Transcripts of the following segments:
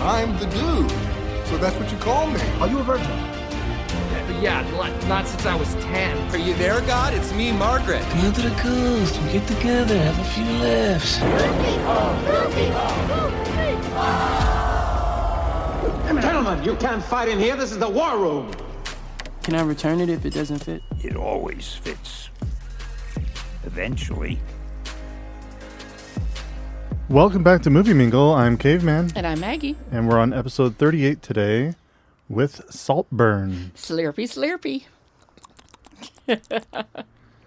I'm the dude. So that's what you call me. Are you a virgin? Yeah, not since I was 10. Are you there, God? It's me, Margaret. Come on to the coast. We get together, have a few laughs. Gentlemen, you can't fight in here. This is the war room. Can I return it if it doesn't fit? It always fits. Eventually. Welcome back to Movie Mingle. I'm Caveman. And I'm Maggie. And we're on episode 38 today with Saltburn. Slurpy, slurpy.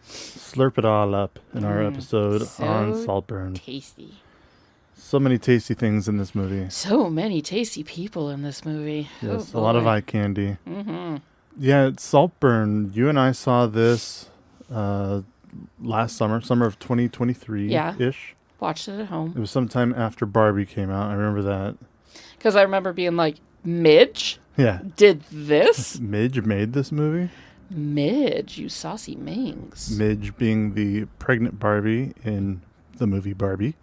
Slurp it all up in our episode so on Saltburn. Tasty. So many tasty things in this movie. So many tasty people in this movie. Yes, oh, a lot of eye candy. Mm-hmm. Yeah, it's Saltburn. You and I saw this last summer of 2023-ish. Yeah. Watched it at home. It was sometime after Barbie came out. I remember that. Because I remember being like, Midge? Yeah. Did this? Midge made this movie? Midge, you saucy Mings. Midge being the pregnant Barbie in the movie Barbie,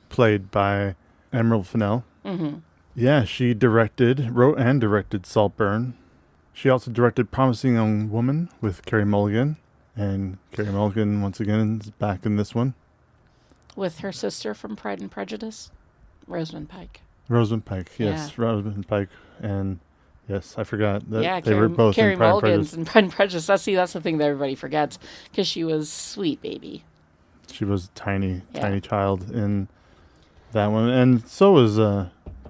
played by Emerald Fennell. Mm-hmm. Yeah, she wrote and directed Saltburn. She also directed Promising Young Woman with Carey Mulligan. And Carey Mulligan, once again, is back in this one. With her sister from Pride and Prejudice, Rosamund Pike. Rosamund Pike, yes. Yeah. Rosamund Pike. And yes, I forgot that they Carey, were both Carey in Pride and Mulligan's Prejudice. in Pride and Prejudice. That's the thing that everybody forgets. Because she was sweet baby. She was a tiny child in that one. And so was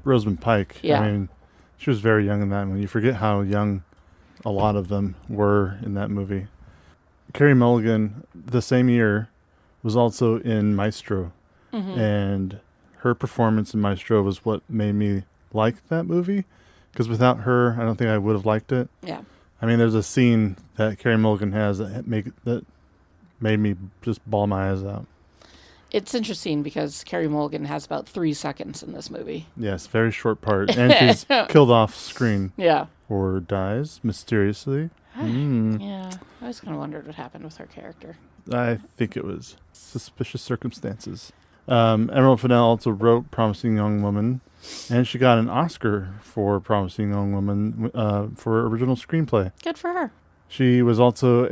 Rosamund Pike. Yeah. I mean, she was very young in that one. You forget how young a lot of them were in that movie. Carey Mulligan, the same year, was also in Maestro. Mm-hmm. And her performance in Maestro was what made me like that movie. Because without her, I don't think I would have liked it. Yeah. I mean, there's a scene that Carey Mulligan has that made me just bawl my eyes out. It's interesting because Carey Mulligan has about 3 seconds in this movie. Yes, very short part. And she's killed off screen. Yeah. Or dies mysteriously. Yeah. I was kind of wondered what happened with her character. I think it was suspicious circumstances. Emerald Fennell also wrote Promising Young Woman. And she got an Oscar for Promising Young Woman for original screenplay. Good for her. She was also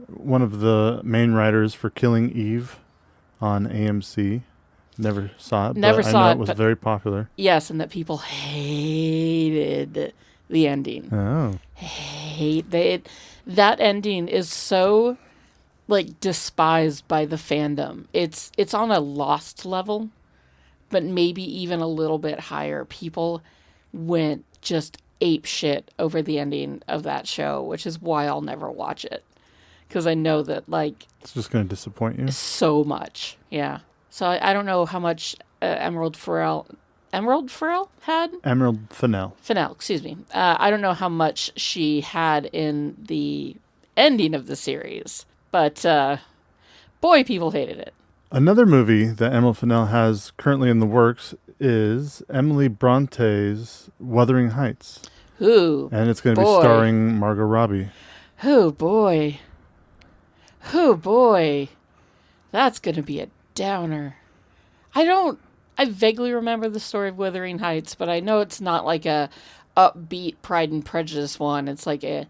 one of the main writers for Killing Eve on AMC. Never saw it, Never but saw I know it, it was but very popular. Yes, and that people hated the ending. Oh. That ending is so despised by the fandom. It's on a Lost level, but maybe even a little bit higher. People went just ape shit over the ending of that show, which is why I'll never watch it. Because I know that, it's just going to disappoint you? So much. Yeah. So I don't know how much Emerald Fennell had? Emerald Fennell. Fennell, excuse me. I don't know how much she had in the ending of the series. But, boy, people hated it. Another movie that Emerald Fennell has currently in the works is Emily Bronte's Wuthering Heights. Ooh, and it's going to be starring Margot Robbie. Oh, boy. Oh, boy. That's going to be a downer. I vaguely remember the story of Wuthering Heights, but I know it's not like a upbeat Pride and Prejudice one. It's like a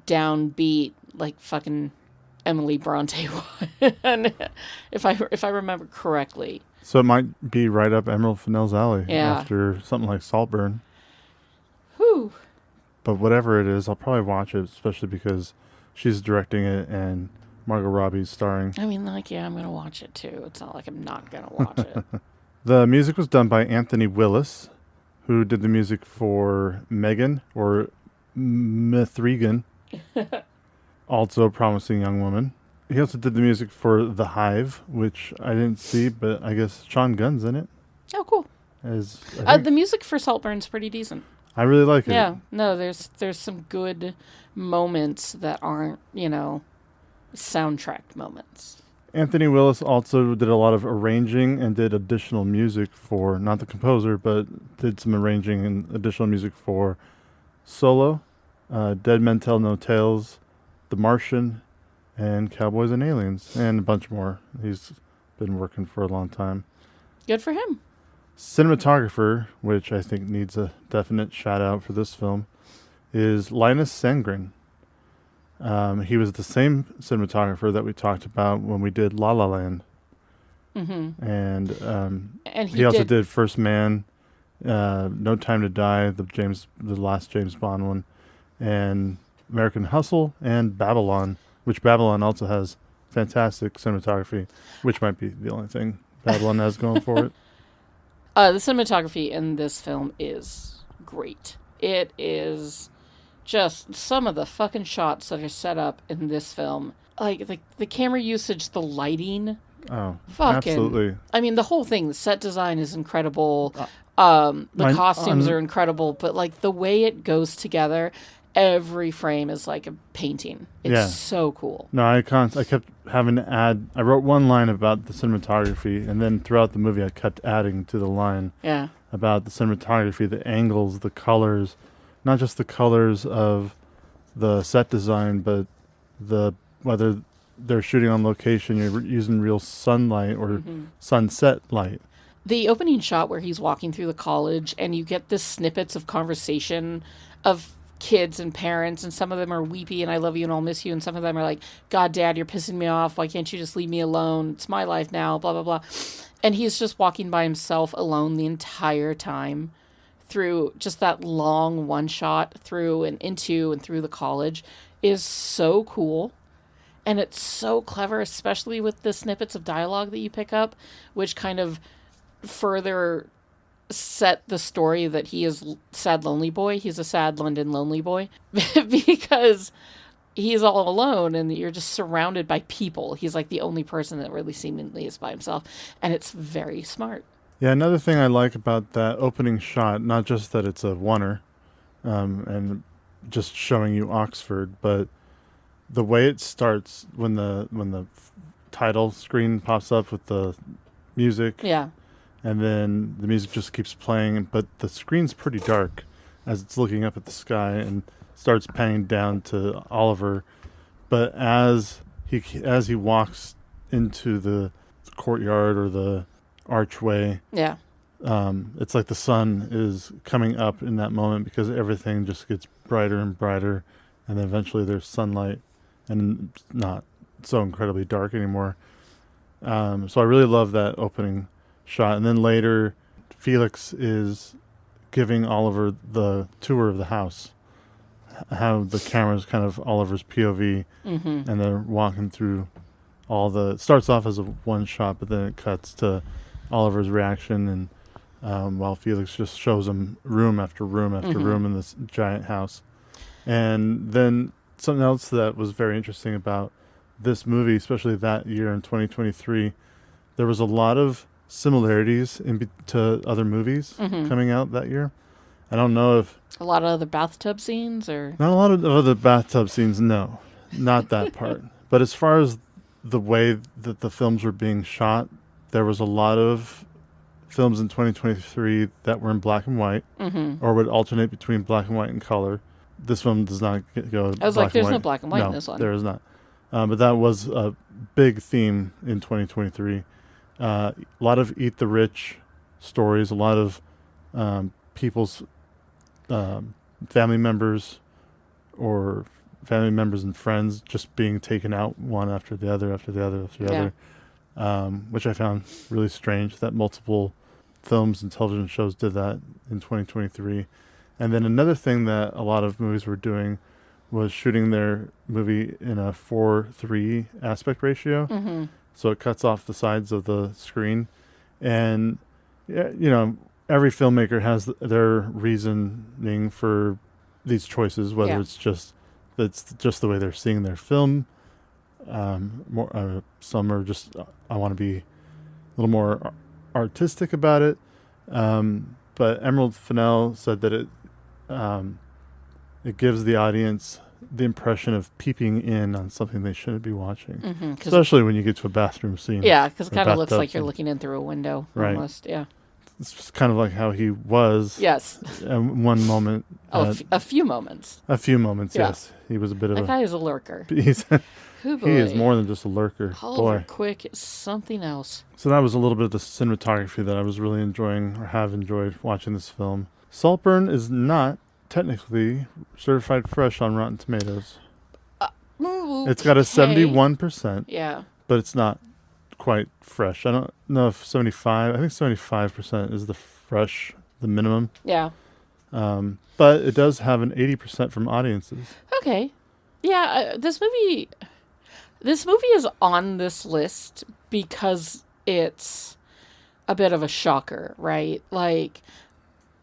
downbeat, fucking Emily Bronte one. if I remember correctly. So it might be right up Emerald Fennell's alley after something like Saltburn. Whew. But whatever it is, I'll probably watch it, especially because she's directing it and Margot Robbie's starring. I mean, I'm going to watch it too. It's not like I'm not going to watch it. The music was done by Anthony Willis, who did the music for Megan, or Mithrigan, also Promising Young Woman. He also did the music for The Hive, which I didn't see, but I guess Sean Gunn's in it. Oh, cool. The music for Saltburn's pretty decent. I really like it. Yeah, no, there's some good moments that aren't, soundtrack moments. Anthony Willis also did a lot of arranging and did additional music for, not the composer, but did some arranging and additional music for Solo, Dead Men Tell No Tales, The Martian, and Cowboys and Aliens, and a bunch more. He's been working for a long time. Good for him. Cinematographer, which I think needs a definite shout out for this film, is Linus Sandgren. He was the same cinematographer that we talked about when we did La La Land. Mm-hmm. And he also did First Man, No Time to Die, the last James Bond one, and American Hustle, and Babylon, which Babylon also has fantastic cinematography, which might be the only thing Babylon has going for it. The cinematography in this film is great. It is just some of the fucking shots that are set up in this film. Like the camera usage, the lighting. Oh, fucking, absolutely. I mean, the whole thing, the set design is incredible. The costumes are incredible, but like the way it goes together, every frame is like a painting. It's so cool. No, I kept having to add. I wrote one line about the cinematography, and then throughout the movie, I kept adding to the line about the cinematography, the angles, the colors, not just the colors of the set design, but whether they're shooting on location, you're using real sunlight or sunset light. The opening shot where he's walking through the college, and you get this snippets of conversation of kids and parents, and some of them are weepy and I love you and I'll miss you, and some of them are like, God, Dad, you're pissing me off, why can't you just leave me alone, it's my life now, blah blah blah. And he's just walking by himself alone the entire time through just that long one shot through and into and through the college is so cool. And it's so clever, especially with the snippets of dialogue that you pick up, which kind of further set the story that he is sad lonely boy. He's a sad London lonely boy because he's all alone and you're just surrounded by people. He's like the only person that really seemingly is by himself, and it's very smart. Yeah, another thing I like about that opening shot, not just that it's a oneer and just showing you Oxford, but the way it starts when the title screen pops up with the music. Yeah. And then the music just keeps playing, but the screen's pretty dark as it's looking up at the sky and starts panning down to Oliver. But as he walks into the courtyard or the archway, it's like the sun is coming up in that moment because everything just gets brighter and brighter, and then eventually there's sunlight and it's not so incredibly dark anymore. So I really love that opening shot. And then later, Felix is giving Oliver the tour of the house, how the camera's kind of Oliver's POV, and they're walking through it starts off as a one shot, but then it cuts to Oliver's reaction, and while Felix just shows him room after room after room in this giant house. And then something else that was very interesting about this movie, especially that year in 2023, there was a lot of similarities to other movies coming out that year. I don't know if a lot of other bathtub scenes, or not a lot of other bathtub scenes. No, not that part. But as far as the way that the films were being shot, there was a lot of films in 2023 that were in black and white, or would alternate between black and white and color. This one does not go. I was like, "There's no black and white in this one." There is not. But that was a big theme in 2023. A lot of eat the rich stories, a lot of people's family members or family members and friends just being taken out one after the other, which I found really strange that multiple films and television shows did that in 2023. And then another thing that a lot of movies were doing was shooting their movie in a 4:3 aspect ratio. So it cuts off the sides of the screen. And, every filmmaker has their reasoning for these choices, whether it's just the way they're seeing their film. Some are just, I want to be a little more artistic about it. But Emerald Fennell said that it gives the audience the impression of peeping in on something they shouldn't be watching, especially when you get to a bathroom scene. Yeah, because it kind of looks like you're looking in through a window, right. almost. Yeah. It's kind of like how he was. Yes. At one moment. A few moments. A few moments, Yeah. yes. He was a bit of That a... guy is a lurker. He's, Hoo boy. he is more than just a lurker. Oliver Boy. Quick is something else. So that was a little bit of the cinematography that I was really enjoying, or have enjoyed watching this film. Saltburn is not technically certified fresh on Rotten Tomatoes. It's got a 71%, Yeah. but it's not quite fresh. I don't know if 75, I think 75% is the fresh, the minimum. Yeah. But it does have an 80% from audiences. Okay. Yeah, this movie is on this list because it's a bit of a shocker, right? Like,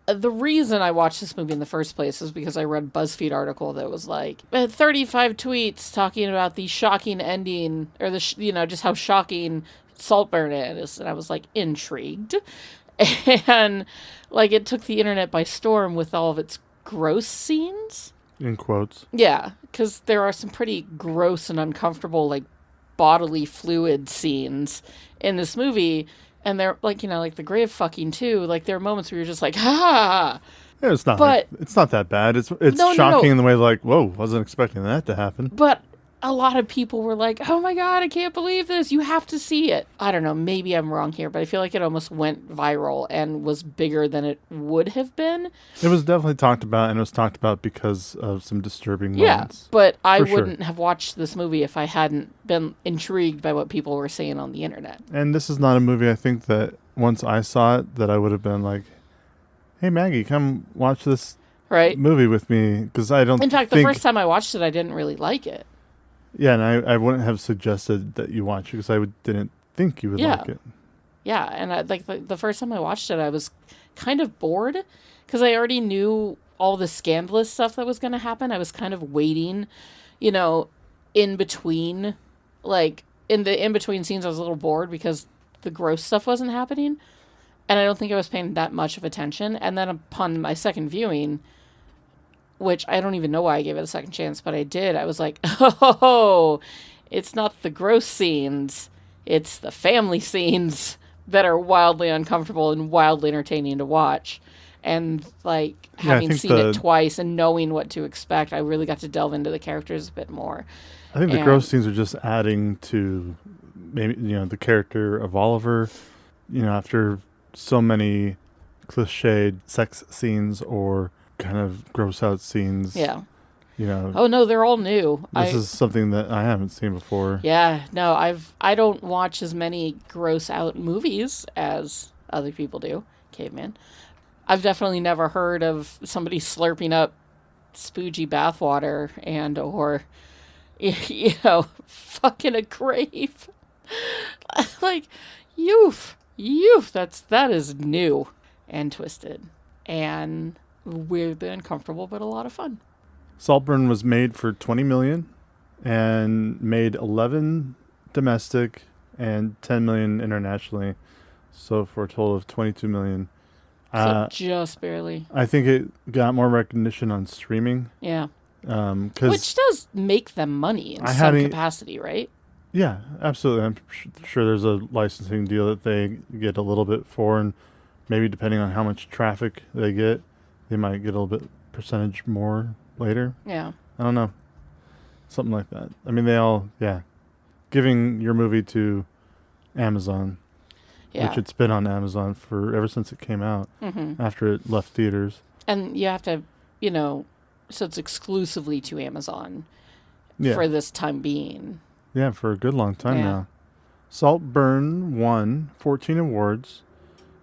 the reason I watched this movie in the first place is because I read a BuzzFeed article that was like 35 tweets talking about the shocking ending, or just how shocking Saltburn is, and I was like intrigued, and like it took the internet by storm with all of its gross scenes. In quotes. Yeah, because there are some pretty gross and uncomfortable, like, bodily fluid scenes in this movie. And they're, like, like the grave fucking, too. Like, there are moments where you're just like, ha! Yeah, it's not. But- It's not that bad. It's No. shocking in the way like, whoa, wasn't expecting that to happen. But a lot of people were like, oh my God, I can't believe this. You have to see it. I don't know. Maybe I'm wrong here, but I feel like it almost went viral and was bigger than it would have been. It was definitely talked about, and it was talked about because of some disturbing Yeah, moments. but I For sure. wouldn't have watched this movie if I hadn't been intrigued by what people were saying on the internet. And this is not a movie, I think, that once I saw it, that I would have been like, hey, Maggie, come watch this Right? movie with me. Because I don't In fact, the think... first time I watched it, I didn't really like it. Yeah, and I wouldn't have suggested that you watch it because I didn't think you would Yeah. like it. Yeah, and the first time I watched it, I was kind of bored because I already knew all the scandalous stuff that was going to happen. I was kind of waiting, in between, like in the in-between scenes, I was a little bored because the gross stuff wasn't happening, and I don't think I was paying that much of attention. And then upon my second viewing, which I don't even know why I gave it a second chance, but I did. I was like, oh, it's not the gross scenes. It's the family scenes that are wildly uncomfortable and wildly entertaining to watch. And, like, having think seen it twice and knowing what to expect, I really got to delve into the characters a bit more. I think the gross scenes are just adding to maybe, the character of Oliver, after so many cliched sex scenes or kind of gross out scenes. Yeah. This Oh, no, they're all new. is something that I haven't seen before. Yeah, no, I don't watch as many gross out movies as other people do. Caveman. I've definitely never heard of somebody slurping up spoogy bathwater or fucking a grave. Like, youth. That is new and twisted and weirdly uncomfortable, but a lot of fun. Saltburn was made for $20 million and made 11 domestic and 10 million internationally, so for a total of 22 million. So just barely. I think it got more recognition on streaming. Yeah. 'Cause Which does make them money in some capacity, right? Yeah, absolutely. I'm sure there's a licensing deal that they get a little bit for, and maybe depending on how much traffic they get, they might get a little bit percentage more later. Yeah. I don't know. Something like that. I mean, giving your movie to Amazon, Yeah. which it's been on Amazon ever since it came out, after it left theaters. And you have to, so it's exclusively to Amazon Yeah. for this time being. Yeah, for a good long time Yeah. now. Saltburn won 14 awards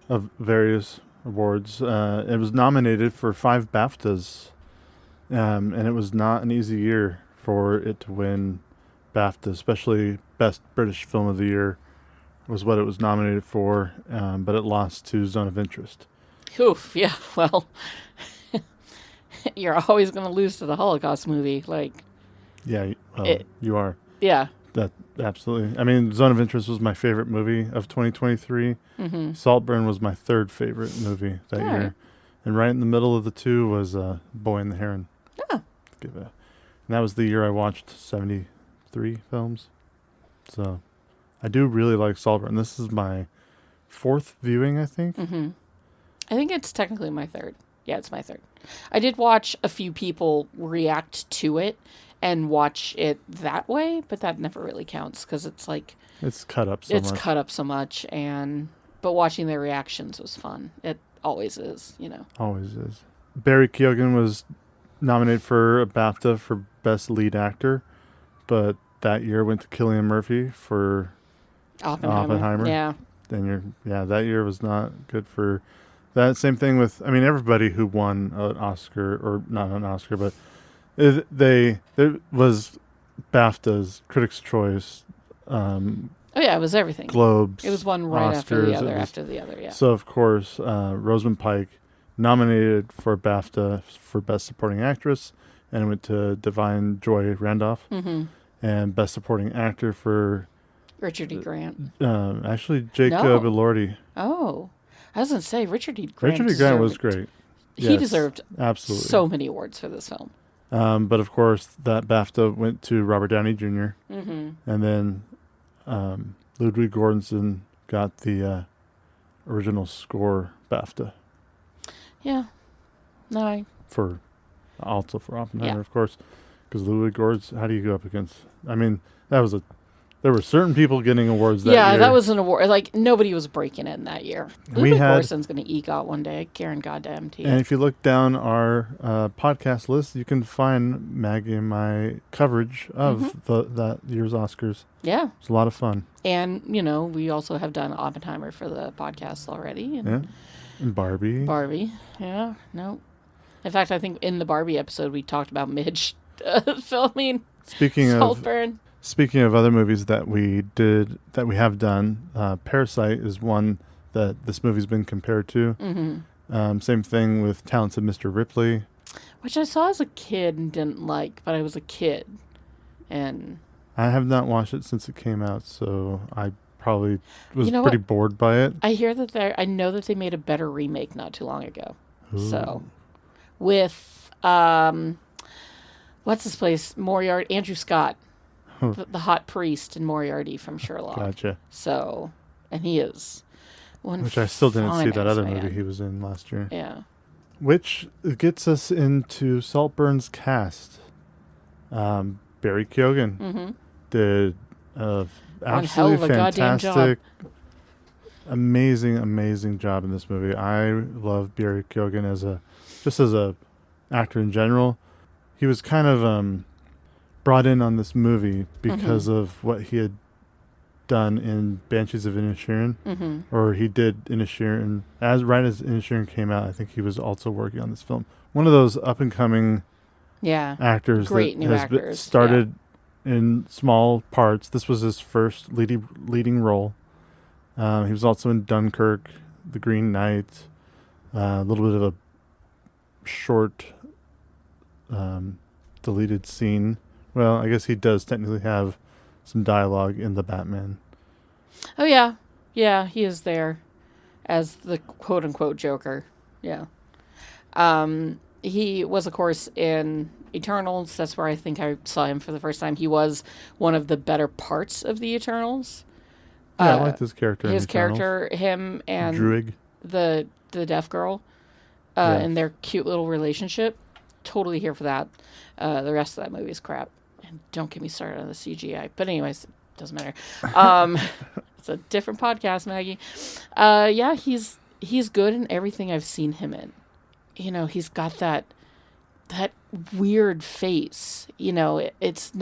of various awards. It was nominated for 5 BAFTAs, and it was not an easy year for it to win BAFTA, especially Best British Film of the Year was what it was nominated for, but it lost to Zone of Interest. Oof, yeah, well, you're always going to lose to the Holocaust movie. Like, Yeah, you are. yeah. That absolutely. I mean, Zone of Interest was my favorite movie of 2023. Mm-hmm. Saltburn was my 3rd favorite movie that year. Right. And right in the middle of the two was Boy and the Heron. Oh. And that was the year I watched 73 films. So I do really like Saltburn. This is my 4th viewing, I think. Mm-hmm. I think it's technically my third. Yeah, it's my third. I did watch a few people react to it and watch it that way, but that never really counts because it's like It's cut up so much. it's cut up so much, but watching their reactions was fun. It always is, you know. Always is. Barry Keoghan was nominated for a BAFTA for Best Lead Actor, but that year went to Cillian Murphy for Oppenheimer. Yeah. That year was not good for that. Same thing with, I mean, everybody who won an Oscar, or not an Oscar, but there was BAFTAs, Critics' Choice, It was everything. Globes. It was one right after the Oscars. other, yeah. So, of course, Rosamund Pike nominated for BAFTA for Best Supporting Actress, and it went to Divine Joy Randolph. Mm-hmm. And Best Supporting Actor for Richard E. Grant. Actually, Jacob Elordi. Oh, I was going to say Richard E. Grant. Richard E. Grant was great. He Yes, deserved absolutely so many awards for this film. But of course, that BAFTA went to Robert Downey Jr. Mm-hmm. And then Ludwig Göransson got the original score BAFTA. Yeah. No, For Oppenheimer, Yeah. of course. Because Ludwig Göransson, how do you go up against? I mean, there were certain people getting awards that year. Yeah, that was an award. Like, nobody was breaking in that year. Ludwig Göransson's going to eke out one day. I guarantee And it. if you look down our podcast list, you can find Maggie and my coverage of that year's Oscars. Yeah. It's a lot of fun. And, you know, we also have done Oppenheimer for the podcast already. And Yeah. And Barbie. Barbie. Yeah. No. In fact, I think in the Barbie episode, we talked about Midge filming Saltburn. Speaking of other movies that we have done, Parasite is one that this movie's been compared to. Mm-hmm. Same thing with Talented Mr. Ripley. Which I saw as a kid and didn't like, but I was a kid. And I have not watched it since it came out, so I probably was You know pretty what? bored by it. I know that they made a better remake not too long ago. Ooh. So, with, what's his place? Moriarty, Andrew Scott, the hot priest in Moriarty from Sherlock. Gotcha. So, and he is one Which I still didn't see that fine-ass other man. movie he was in last year. Yeah. Which gets us into Saltburn's cast. Barry Keoghan did hell absolutely of a goddamn job. fantastic, amazing job in this movie. I love Barry Keoghan as a actor in general. He was kind of brought in on this movie because of what he had done in Banshees of Inisherin, or he did Inisherin right as Inisherin came out. I think he was also working on this film. One of those up and coming actors Great that new has actors. started in small parts. This was his first leading role. He was also in Dunkirk, The Green Knight, a little bit of a short deleted scene. Well, I guess he does technically have some dialogue in the Batman. Oh, yeah. Yeah, he is there as the quote-unquote Joker. Yeah. He was, of course, in Eternals. That's where I think I saw him for the first time. He was one of the better parts of the Eternals. Yeah, I liked his character. His in Eternals. character, him and Druig. the deaf girl, Yes. and their cute little relationship. Totally here for that. The rest of that movie is crap. And don't get me started on the CGI. But anyways, it doesn't matter. It's a different podcast, Maggie. Yeah, he's good in everything I've seen him in. You know, he's got that weird face. You know, it's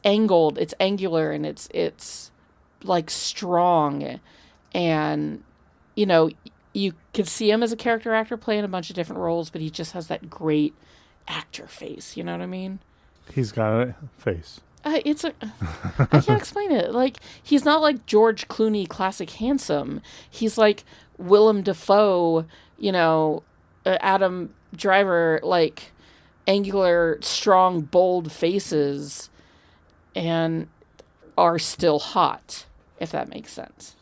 angled, it's angular, and it's like strong. And, you know, you could see him as a character actor playing a bunch of different roles, but he just has that great actor face. You know what I mean? He's got a face. I can't explain it. Like, he's not like George Clooney classic handsome. He's like Willem Dafoe, you know, Adam Driver, like angular, strong, bold faces, and are still hot, if that makes sense.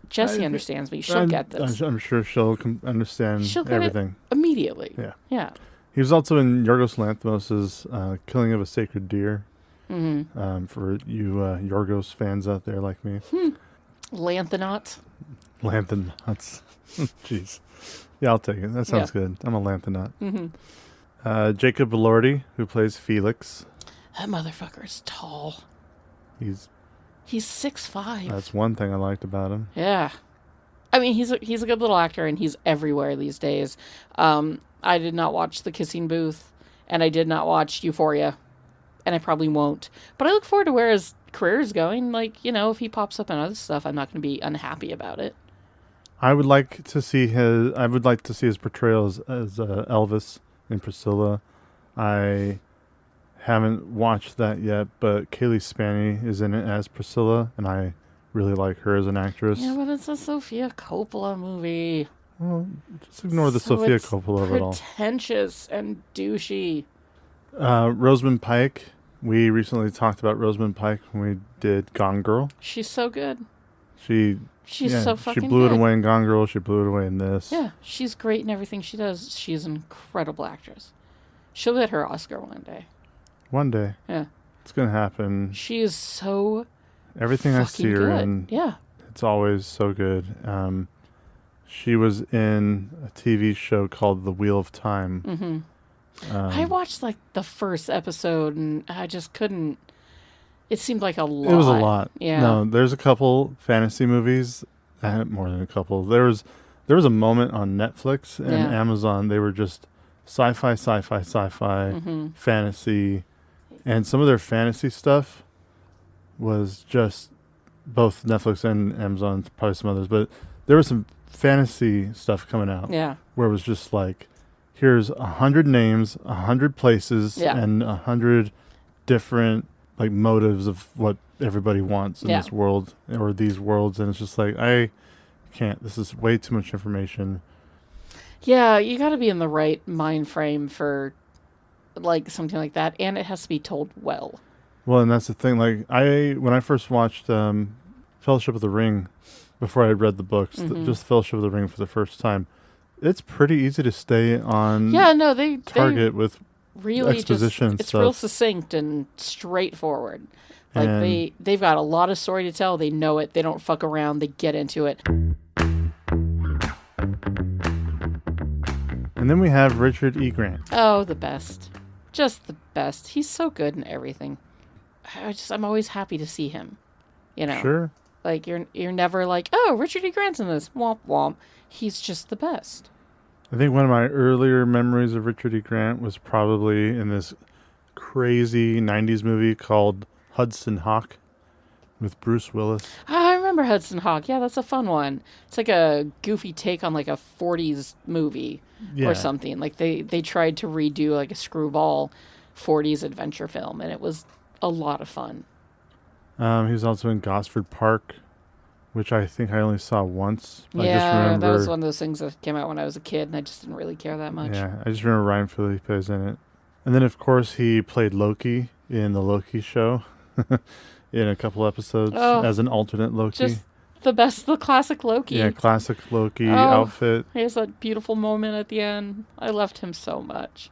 Jessie understands me. She'll get this. I'm sure she'll understand She'll get everything. it immediately. Yeah. Yeah. He was also in Yorgos Lanthimos' Killing of a Sacred Deer. For you Yorgos fans out there like me. Lanthonauts. Lantern nuts. Jeez. Yeah, I'll take it. That sounds good. I'm a lantern nut. Mm-hmm. Jacob Elordi, who plays Felix. That motherfucker is tall. He's 6'5". That's one thing I liked about him. Yeah. I mean, he's a good little actor, and he's everywhere these days. I did not watch The Kissing Booth, and I did not watch Euphoria, and I probably won't. But I look forward to where his career is going. Like, you know, if he pops up in other stuff, I'm not going to be unhappy about it. I would like to see his portrayal as Elvis in Priscilla. I haven't watched that yet, but Kaylee Spaney is in it as Priscilla, and I really like her as an actress. Yeah, but it's a Sofia Coppola movie. Well, just ignore the Sofia Coppola of it all. Pretentious and douchey. Rosamund Pike. We recently talked about Rosamund Pike when we did Gone Girl. She's so good. She's so fucking She blew it good. away in Gone Girl. She blew it away in this. Yeah, she's great in everything she does. She's an incredible actress. She'll get her Oscar one day. One day. Yeah. It's going to happen. She is so Everything I see her good. in, Yeah. it's always so good. She was in a TV show called The Wheel of Time. Mm-hmm. I watched like the first episode, and I just couldn't. It seemed like a lot. It was a lot. Yeah. No, there's a couple fantasy movies. More than a couple. There was a moment on Netflix and Amazon. They were just sci-fi, Mm-hmm. fantasy, and some of their fantasy stuff was just both Netflix and Amazon, probably some others, but there was some fantasy stuff coming out. Yeah. Where it was just like, here's 100 names, 100 places, Yeah. and 100 different like motives of what everybody wants in this world or these worlds, and it's just like, I can't. This is way too much information. Yeah, you got to be in the right mind frame for like something like that, and it has to be told well. Well, and that's the thing. Like when I first watched Fellowship of the Ring, before I had read the books, just Fellowship of the Ring for the first time, it's pretty easy to stay on target with really exposition it's stuff. real succinct and straightforward. Like And they've got a lot of story to tell. They know it. They don't fuck around. They get into it. And then we have Richard E. Grant. Oh, the best. Just the best. He's so good in everything. I'm always happy to see him. You know. Sure. Like you're never like, oh, Richard E. Grant's in this. Womp womp. He's just the best. I think one of my earlier memories of Richard E. Grant was probably in this crazy 90s movie called Hudson Hawk with Bruce Willis. I remember Hudson Hawk. Yeah, that's a fun one. It's like a goofy take on like a 40s movie or something. Like they tried to redo like a screwball 40s adventure film, and it was a lot of fun. He was also in Gosford Park, which I think I only saw once. Yeah, I just remember, that was one of those things that came out when I was a kid, and I just didn't really care that much. Yeah, I just remember Ryan Phillippe is in it. And then, of course, he played Loki in the Loki show in a couple episodes as an alternate Loki. Just the classic Loki. Yeah, classic Loki outfit. He has that beautiful moment at the end. I loved him so much.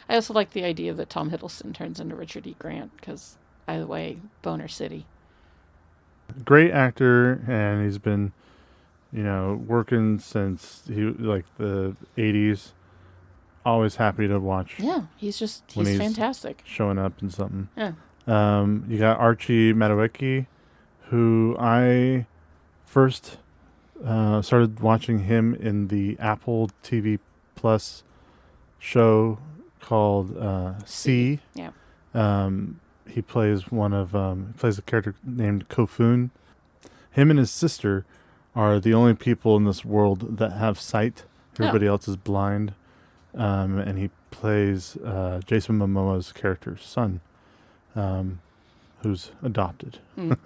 I also like the idea that Tom Hiddleston turns into Richard E. Grant, because either way, Boner City. Great actor, and he's been, working since the 80s. Always happy to watch. Yeah, he's fantastic. Showing up in something. Yeah. You got Archie Madowicki, who I first started watching him in the Apple TV Plus show called C. Yeah. He plays plays a character named Kofun. Him and his sister are the only people in this world that have sight. Everybody else is blind. And he plays Jason Momoa's character's son, who's adopted. I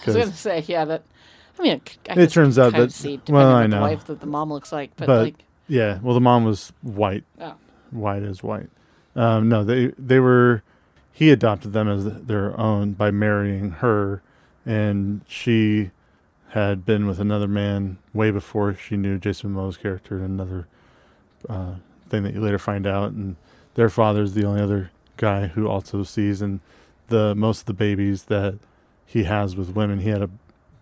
was going to say, It turns out that see, depending on the know. wife that the mom looks like, but yeah, well, the mom was white, white as white. No, they were. He adopted them as their own by marrying her, and she had been with another man way before she knew Jason Momoa's character. Another thing that you later find out, and their father's the only other guy who also sees, and most of the babies that he has with women, he had a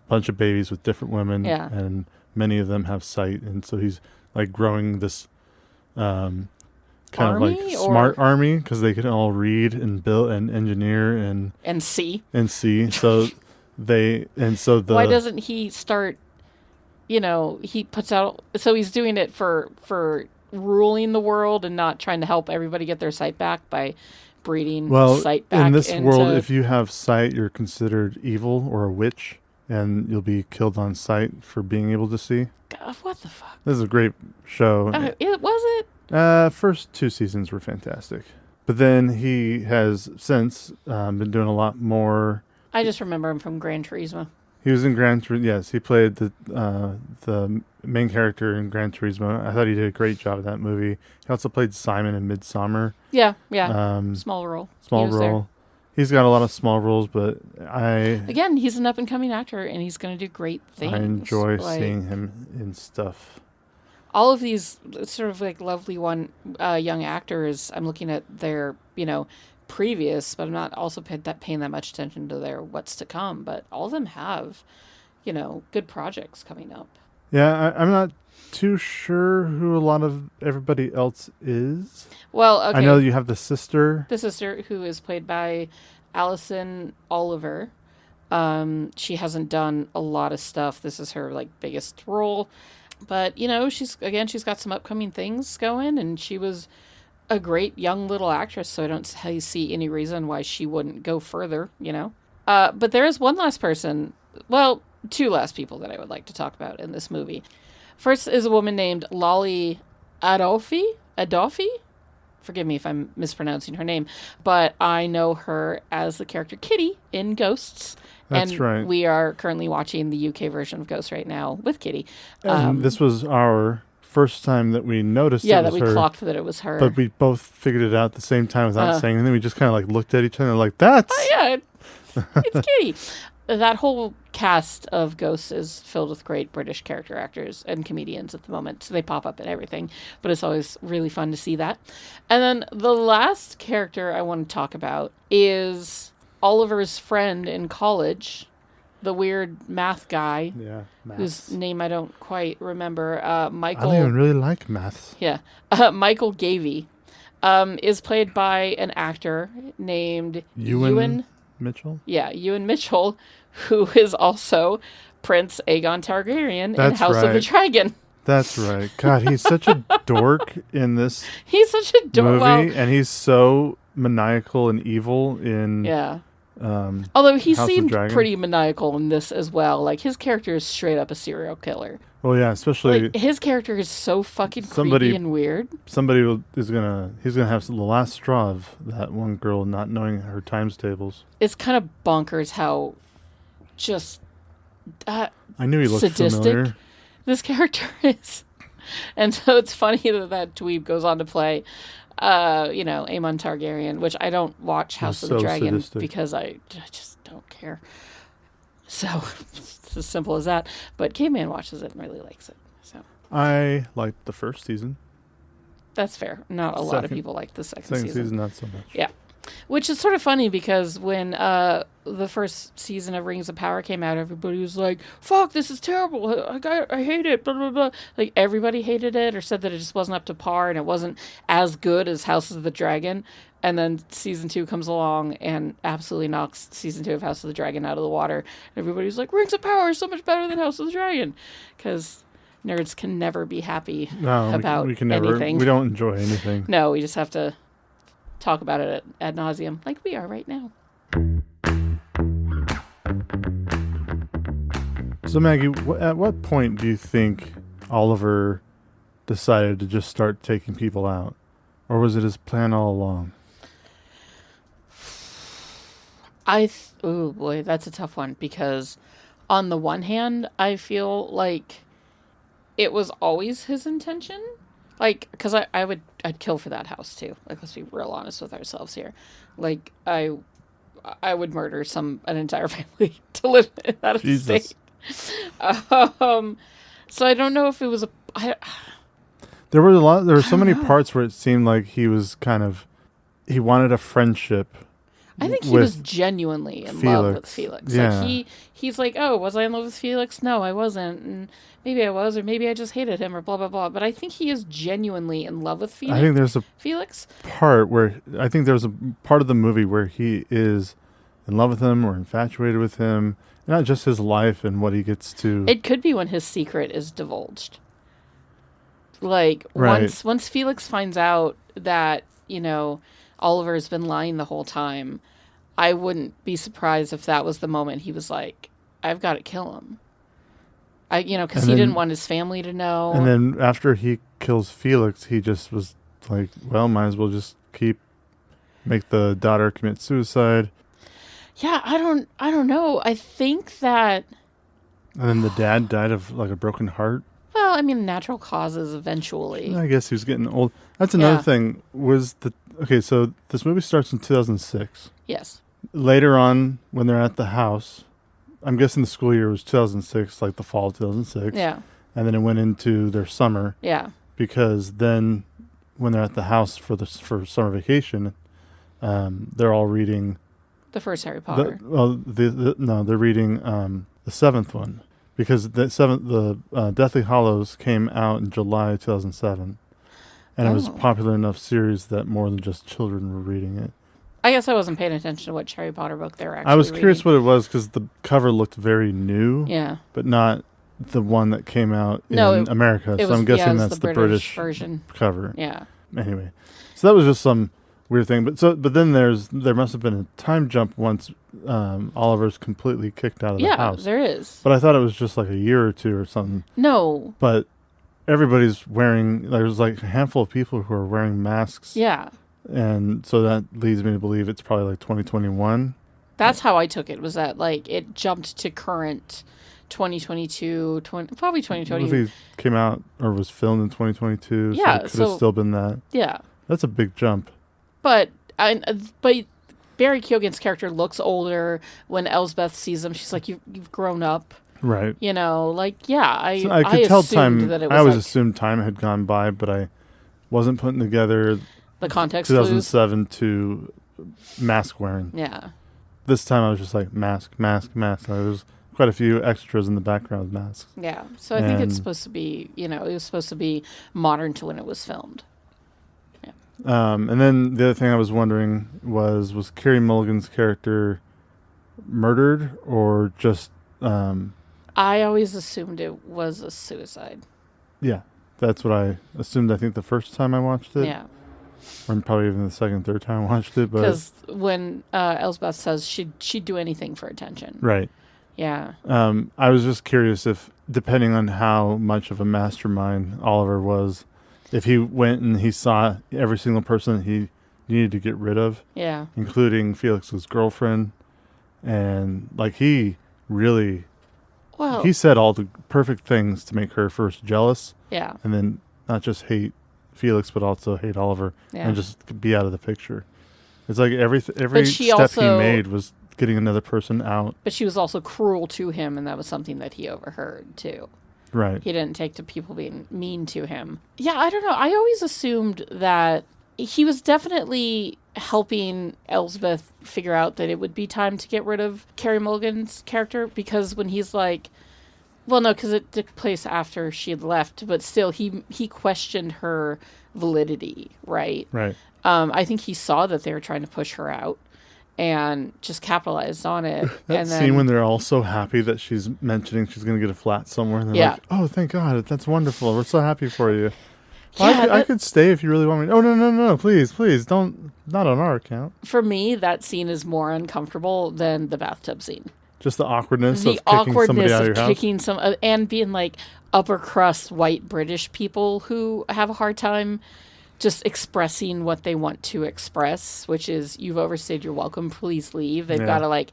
bunch of babies with different women, Yeah. and many of them have sight, and so he's like growing this kind of like Army, smart or- army because they can all read and build and engineer And see. and see. So Why doesn't he start, he puts out, so he's doing it for ruling the world and not trying to help everybody get their sight back by breeding sight back in this into, world, if you have sight, you're considered evil or a witch, and you'll be killed on sight for being able to see. God, what the fuck? This is a great show. Was it? First 2 seasons were fantastic, but then he has since been doing a lot more. I just remember him from Gran Turismo. He was in Gran Turismo. Yes, he played the main character in Gran Turismo. I thought he did a great job in that movie. He also played Simon in Midsommar. Yeah. Small role. Small He was role. there. He's got a lot of small roles, but Again, he's an up-and-coming actor, and he's going to do great things. I enjoy seeing him in stuff. All of these sort of like lovely young actors, I'm looking at their, previous, but I'm not also paying that much attention to their what's to come. But all of them have, good projects coming up. Yeah, I'm not too sure who a lot of everybody else is. Well, okay. I know you have the sister. The sister, who is played by Alison Oliver. She hasn't done a lot of stuff. This is her biggest role. But, she's got some upcoming things going, and she was a great young little actress, so I don't see any reason why she wouldn't go further, But there is one last person, well, 2 last people that I would like to talk about in this movie. First is a woman named Lolly Adolfi? Forgive me if I'm mispronouncing her name, but I know her as the character Kitty in Ghosts. That's right. We are currently watching the UK version of Ghosts right now with Kitty. And this was our first time that we noticed it was that we her, clocked that it was her. but we both figured it out at the same time without saying anything. We just kind of looked at each other like, that's... Oh, yeah, it's Kitty. That whole cast of Ghosts is filled with great British character actors and comedians at the moment, so they pop up in everything, but it's always really fun to see that. And then the last character I want to talk about is Oliver's friend in college, the weird math guy, whose name I don't quite remember, Michael... I don't even really like maths. Yeah. Michael Gavey is played by an actor named Ewan Mitchell? Yeah, Ewan Mitchell, who is also Prince Aegon Targaryen in House of the Dragon. That's right. God, he's such a dork in this He's such a dork. movie, and he's so maniacal and evil in... Yeah. Although he House of seemed Dragon. pretty maniacal in this as well. His character is straight up a serial killer. Well, yeah, especially... his character is so fucking creepy and weird. Somebody he's gonna have the last straw of that one girl not knowing her times tables. It's kind of bonkers how just I knew he looked sadistic familiar. this character is. And so it's funny that dweeb goes on to play Aemon Targaryen, which I don't watch House of the Dragon sadistic. because I just don't care. So it's as simple as that. But Caveman watches it and really likes it. So I liked the first season. that's fair. Not a lot of people like the second season. Not so much. Yeah. Which is sort of funny because when the first season of Rings of Power came out, everybody was like, fuck, this is terrible. I hate it. Blah, blah, blah. Everybody hated it or said that it just wasn't up to par and it wasn't as good as House of the Dragon. And then season 2 comes along and absolutely knocks season 2 of House of the Dragon out of the water. Everybody's like, Rings of Power is so much better than House of the Dragon. Because nerds can never be happy about we can never, anything. We don't enjoy anything. No, we just have to talk about it ad nauseum, like we are right now. So Maggie, at what point do you think Oliver decided to just start taking people out? Or was it his plan all along? Oh boy, that's a tough one because on the one hand, I feel like it was always his intention. Because I'd kill for that house too. Let's be real honest with ourselves here. I would murder an entire family to live in that estate. So I don't know if it was There were so many parts where it seemed like he was he wanted a friendship I think he with was genuinely in love with Felix. Felix. Yeah. Like he's like, oh, was I in love with Felix? No, I wasn't. And maybe I was, or maybe I just hated him, or blah blah blah. But I think he is genuinely in love with Felix. I think there's a Felix. part where I think there's a part of the movie where he is in love with him or infatuated with him, not just his life and what he gets to. It could be when his secret is divulged. Like Right. once Felix finds out that, Oliver's been lying the whole time, I wouldn't be surprised if that was the moment he was like, I've got to kill him. Because he didn't want his family to know. And then after he kills Felix, he just was like, well, might as well just make the daughter commit suicide. Yeah, I don't know. I think that, And then the dad died of like a broken heart. well, I mean, natural causes eventually. I guess he was getting old. That's another Yeah. thing. So this movie starts in 2006. Yes. Later on, when they're at the house, I'm guessing the school year was 2006, like the fall of 2006. Yeah. And then it went into their summer Yeah. because then when they're at the house for summer vacation, they're all reading The first Harry Potter. they're reading the seventh one because the Deathly Hallows came out in July 2007, and it was a popular enough series that more than just children were reading it. I guess I wasn't paying attention to which Harry Potter book they were actually I was curious reading. what it was because the cover looked very new, Yeah. but not the one that came out in No, America. It So was, I'm guessing it was that's the the British version. cover. Yeah. Anyway, so that was just some weird thing. But then there must have been a time jump once Oliver's completely kicked out of the Yeah, house. there is. But I thought it was just like a year or two or something. No. But everybody's wearing. There's like a handful of people who are wearing masks. Yeah. And so that leads me to believe it's probably like 2021. That's how I took it, was that like it jumped to current 2022, probably The 2020. movie came out or was filmed in 2022. Yeah, So it could have so- still been that. Yeah. That's a big jump. But Barry Keoghan's character looks older. When Elsbeth sees him, she's like, you've grown up. Right. I So I could tell assumed time. that it I was always like assumed time had gone by, but I wasn't putting together the context clues. 2007 to mask wearing. Yeah. This time I was just like mask. There was quite a few extras in the background with masks. Yeah. So I think it's And- supposed to be, it was supposed to be modern to when it was filmed. And then the other thing I was wondering was Carey Mulligan's character murdered or just I always assumed it was a suicide. yeah, that's what I assumed. I think the first time I watched it, Yeah. or probably even the second, third time I watched it. But Because when Elsbeth says she'd do anything for attention. right, Yeah. I was just curious if, depending on how much of a mastermind Oliver was, if he went and he saw every single person he needed to get rid of, Yeah. including Felix's girlfriend, and like he said all the perfect things to make her first jealous, Yeah. and then not just hate Felix but also hate Oliver, Yeah. and just be out of the picture. It's like every she step he also- made was getting another person out. But she was also cruel to him, and that was something that he overheard too. Right. He didn't take to people being mean to him. Yeah, I don't know. I always assumed that he was definitely helping Elsbeth figure out that it would be time to get rid of Carey Mulligan's character, because when he's like, well, no, because it took place after she had left, but still, he questioned her validity, right? Right. I think he saw that they were trying to push her out and just capitalized on it. That and scene when they're all so happy that she's mentioning she's going to get a flat somewhere, and they're Yeah. like, "Oh, thank God, that's wonderful. We're so happy for you." Well, Yeah, I could stay if you really want me. Oh no, please don't. Not on our account. for me, that scene is more uncomfortable than the bathtub scene. Just the awkwardness The of kicking somebody awkwardness out of of your house. kicking some and being like upper crust white British people who have a hard time just expressing what they want to express, which is, you've overstayed your welcome, please leave. They've Yeah. got to like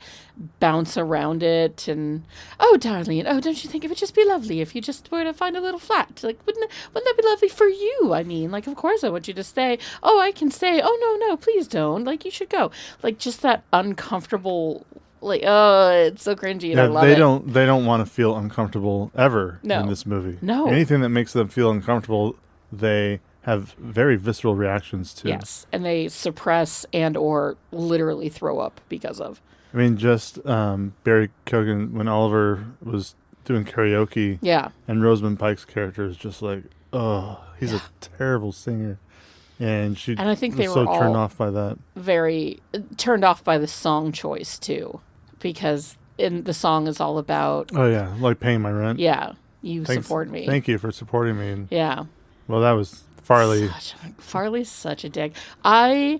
bounce around it and, oh darling, oh don't you think it would just be lovely if you just were to find a little flat? Like wouldn't that be lovely for you? I mean, like of course I want you to stay. Oh, I can stay. Oh no, please don't. Like you should go. Like just that uncomfortable, like, oh, it's so cringy and I love it. They don't want to feel uncomfortable ever No. in this movie. No. Anything that makes them feel uncomfortable, they have very visceral reactions to. Yes, and they suppress and or literally throw up because of. I mean, just Barry Keoghan, when Oliver was doing karaoke, and Rosamund Pike's character is just like, oh, he's a terrible singer. And I think they was were so all turned off by that. Very turned off by the song choice, too, because the song is all about... Oh, yeah, like paying my rent. Yeah, support me. Thank you for supporting me. And, yeah. Well, that was Farley. Farley's such a dick. I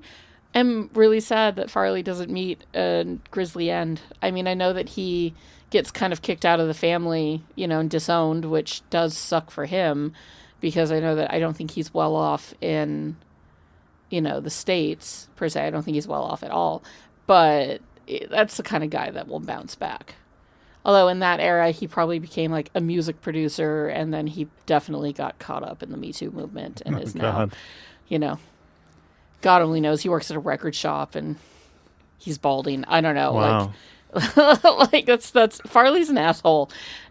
am really sad that Farley doesn't meet a grisly end. I mean, I know that he gets kind of kicked out of the family, and disowned, which does suck for him, because I know that I don't think he's well off in, the States, per se. I don't think he's well off at all. But that's the kind of guy that will bounce back. Although in that era, he probably became like a music producer, and then he definitely got caught up in the Me Too movement and is now, God only knows. He works at a record shop and he's balding. I don't know. Wow. Like that's Farley's an asshole.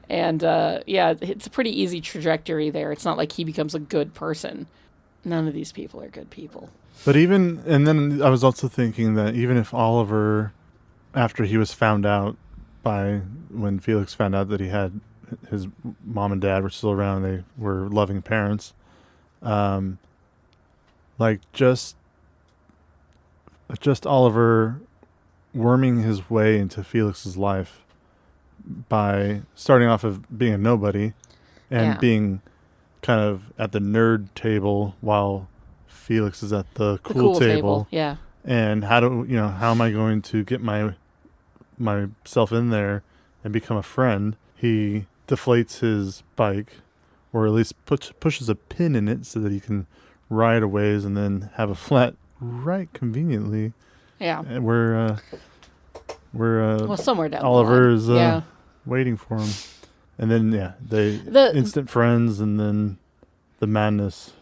And it's a pretty easy trajectory there. It's not like he becomes a good person. None of these people are good people. But and then I was also thinking that even if Oliver, after he was found out, when Felix found out that he had his mom and dad were still around, they were loving parents, just Oliver worming his way into Felix's life by starting off of being a nobody and being kind of at the nerd table while Felix is at the cool table. Yeah. And how am I going to get myself in there and become a friend? He deflates his bike, or at least pushes a pin in it so that he can ride a ways and then have a flat right conveniently. Yeah. And we're somewhere down Oliver the line. is waiting for him. And then the instant friends, and then the madness.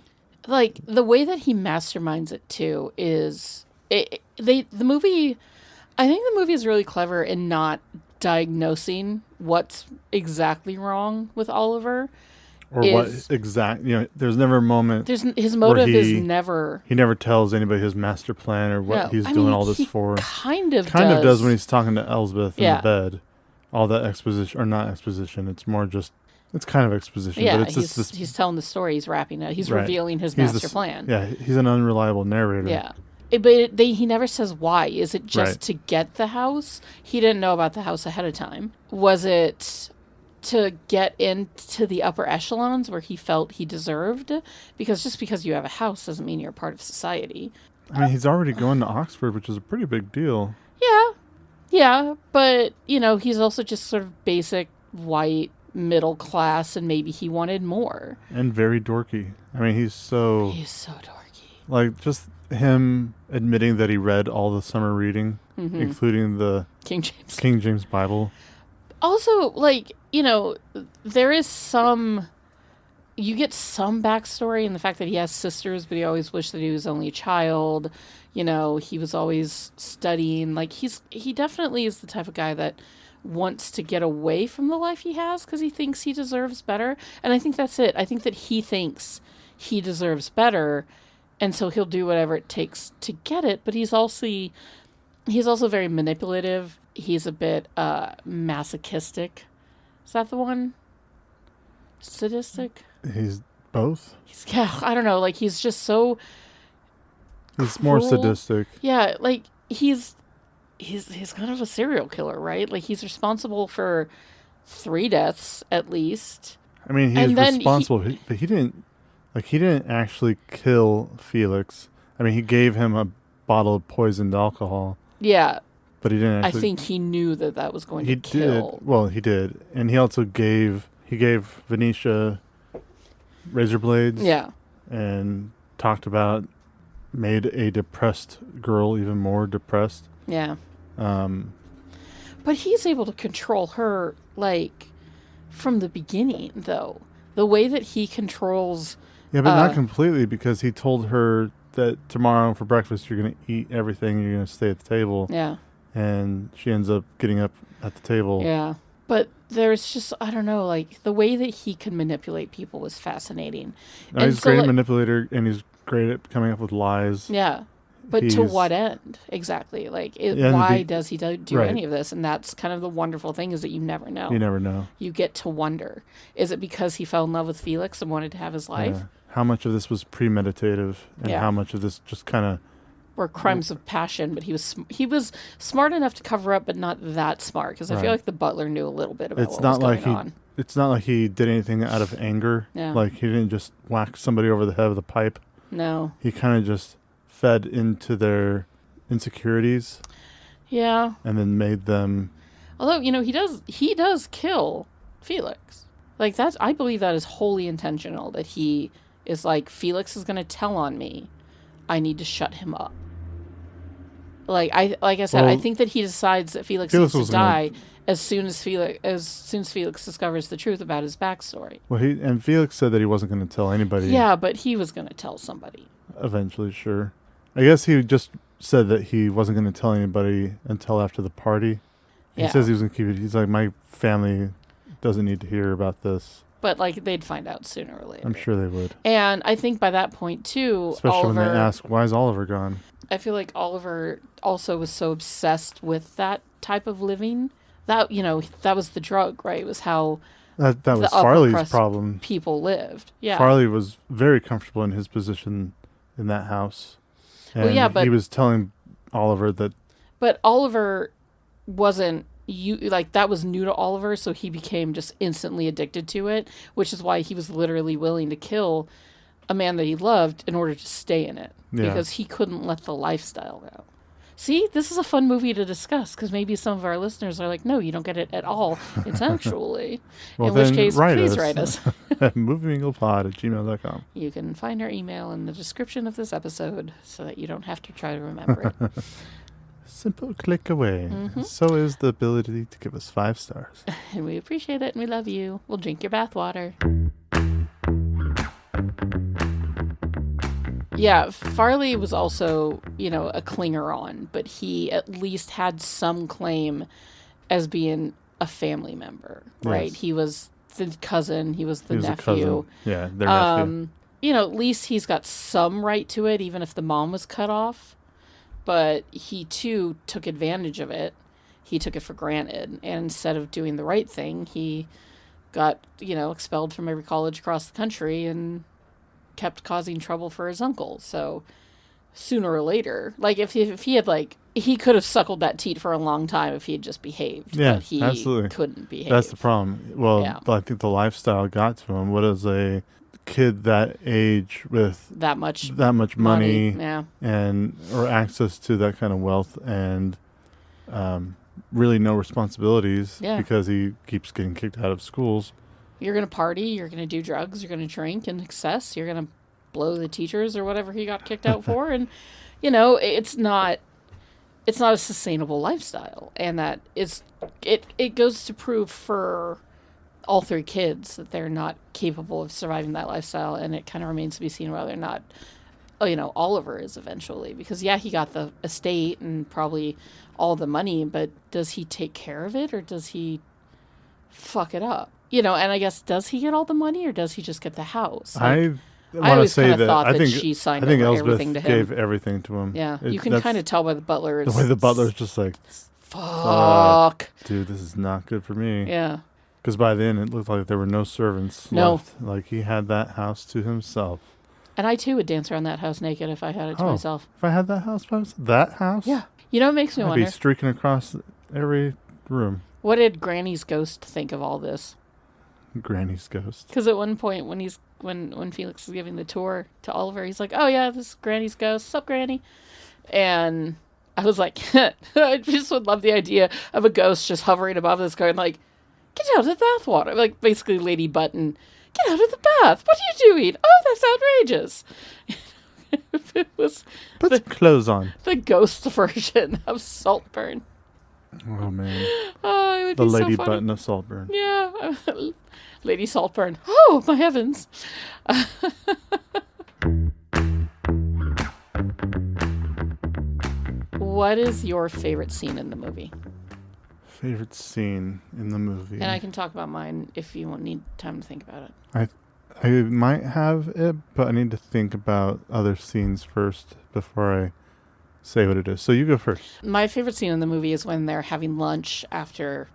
Like the way that he masterminds it too is the movie. I think the movie is really clever in not diagnosing what's exactly wrong with Oliver. Or there's never a moment. His motive is never. He never tells anybody his master plan or what he's doing all this for. Kind of does when he's talking to Elsbeth in the bed. All that exposition, or not exposition. It's more just. It's kind of exposition. Yeah, but it's he's telling the story. He's wrapping it. He's revealing his master plan. Yeah, he's an unreliable narrator. Yeah. But he never says why. Is it just to get the house? He didn't know about the house ahead of time. Was it to get into the upper echelons where he felt he deserved? Because just because you have a house doesn't mean you're a part of society. I mean, he's already going to Oxford, which is a pretty big deal. Yeah, but, he's also just sort of basic white middle class, and maybe he wanted more. And very dorky. I mean, he's so dorky. Like, just him admitting that he read all the summer reading, including the King James Bible. Also, there is you get some backstory in the fact that he has sisters, but he always wished that he was only a child. He was always studying. Like, he definitely is the type of guy that wants to get away from the life he has because he thinks he deserves better. And I think that's it. I think that he thinks he deserves better, and so he'll do whatever it takes to get it. But he's also very manipulative. He's a bit masochistic. Is that the one? Sadistic? He's both. I don't know. Like, he's just so. He's cruel. More sadistic. Yeah, like he's kind of a serial killer, right? Like, he's responsible for 3 deaths at least. I mean, he's responsible, but he didn't actually kill Felix. I mean, he gave him a bottle of poisoned alcohol. Yeah. But he didn't actually. I think he knew that was going to kill. Well, he did. And he also gave Venetia razor blades. Yeah. And made a depressed girl even more depressed. Yeah. But he's able to control her, like, from the beginning, though. The way that he controls... Yeah, but not completely, because he told her that tomorrow for breakfast you're going to eat everything, you're going to stay at the table. Yeah. And she ends up getting up at the table. Yeah. But there's just, I don't know, like, the way that he could manipulate people was fascinating. No, he's a great manipulator, and he's great at coming up with lies. Yeah. But to what end? Exactly. Like, why does he do any of this? And that's kind of the wonderful thing, is that you never know. You never know. You get to wonder. Is it because he fell in love with Felix and wanted to have his life? Yeah. How much of this was premeditative, and how much of this just kind of... Or crimes of passion, but he was smart enough to cover up, but not that smart, because I feel like the butler knew a little bit about what was going on. It's not like he did anything out of anger. Yeah. Like, he didn't just whack somebody over the head with a pipe. No. He kind of just fed into their insecurities. Yeah. And then made them... Although, he does kill Felix. Like, I believe that is wholly intentional, that he is like, Felix is going to tell on me. I need to shut him up. Like I said, I think that he decides that Felix needs to die as soon as Felix discovers the truth about his backstory. Well, Felix said that he wasn't going to tell anybody. Yeah, but he was going to tell somebody. Eventually, sure. I guess he just said that he wasn't going to tell anybody until after the party. He says he was going to keep it. He's like, my family doesn't need to hear about this. But, like, they'd find out sooner or later. I'm sure they would. And I think by that point, too, especially when they ask, why is Oliver gone? I feel like Oliver also was so obsessed with that type of living. That, that was the drug, right? It was how that was Farley's problem. People lived. Yeah. Farley was very comfortable in his position in that house. And he was telling Oliver that... But Oliver wasn't... that was new to Oliver, so he became just instantly addicted to it, which is why he was literally willing to kill a man that he loved in order to stay in it, because he couldn't let the lifestyle go. See, this is a fun movie to discuss, because maybe some of our listeners are like, no, you don't get it at all. It's actually... in which case, please write us. At movieminglepod@gmail.com. You can find our email in the description of this episode, so that you don't have to try to remember it. Simple click away. Mm-hmm. So is the ability to give us 5 stars. And we appreciate it, and we love you. We'll drink your bathwater. Yeah, Farley was also, a clinger-on, but he at least had some claim as being a family member, right? Yes. He was the cousin, he was the nephew. Yeah, their nephew. At least he's got some right to it, even if the mom was cut off. But he, too, took advantage of it. He took it for granted. And instead of doing the right thing, he got, expelled from every college across the country and kept causing trouble for his uncle. So sooner or later, like, if he had, he could have suckled that teat for a long time if he had just behaved. Yeah, but he absolutely. Couldn't behave. That's the problem. Well, I think the lifestyle got to him. What is a kid that age with that much money and or access to that kind of wealth and really no responsibilities because he keeps getting kicked out of schools. You're going to party, you're going to do drugs, you're going to drink in excess, you're going to blow the teachers or whatever he got kicked out for, and it's not a sustainable lifestyle, and that it goes to prove for all 3 kids that they're not capable of surviving that lifestyle, and it kind of remains to be seen whether or not Oliver is eventually, because he got the estate and probably all the money, but does he take care of it or does he fuck it up? And I guess, does he get all the money or does he just get the house? I want to say that I think she signed over everything to him. Gave everything to him. Yeah, you can kind of tell by the butler. The way the butler's just like, fuck. Dude, this is not good for me. Yeah. Because by then it looked like there were no servants left. Like, he had that house to himself. And I too would dance around that house naked if I had it to myself. If I had that house by myself? That house? Yeah. It makes me wonder. I'd be streaking across every room. What did Granny's ghost think of all this? Granny's ghost. Because at one point when Felix is giving the tour to Oliver, he's like, "Oh yeah, this is Granny's ghost. Sup, Granny?" And I was like, I just would love the idea of a ghost just hovering above this guy and like, "Get out of the bathwater!" Like, basically Lady Button, "Get out of the bath! What are you doing? Oh, that's outrageous!" If it was put some clothes on. The ghost version of Saltburn. Oh man! Oh, it would the be Lady so funny. Button of Saltburn. Yeah, Lady Saltburn. Oh my heavens! What is your favorite scene in the movie? Favorite scene in the movie. And I can talk about mine if you won't need time to think about it. I might have it, but I need to think about other scenes first before I say what it is. So you go first. My favorite scene in the movie is when they're having lunch after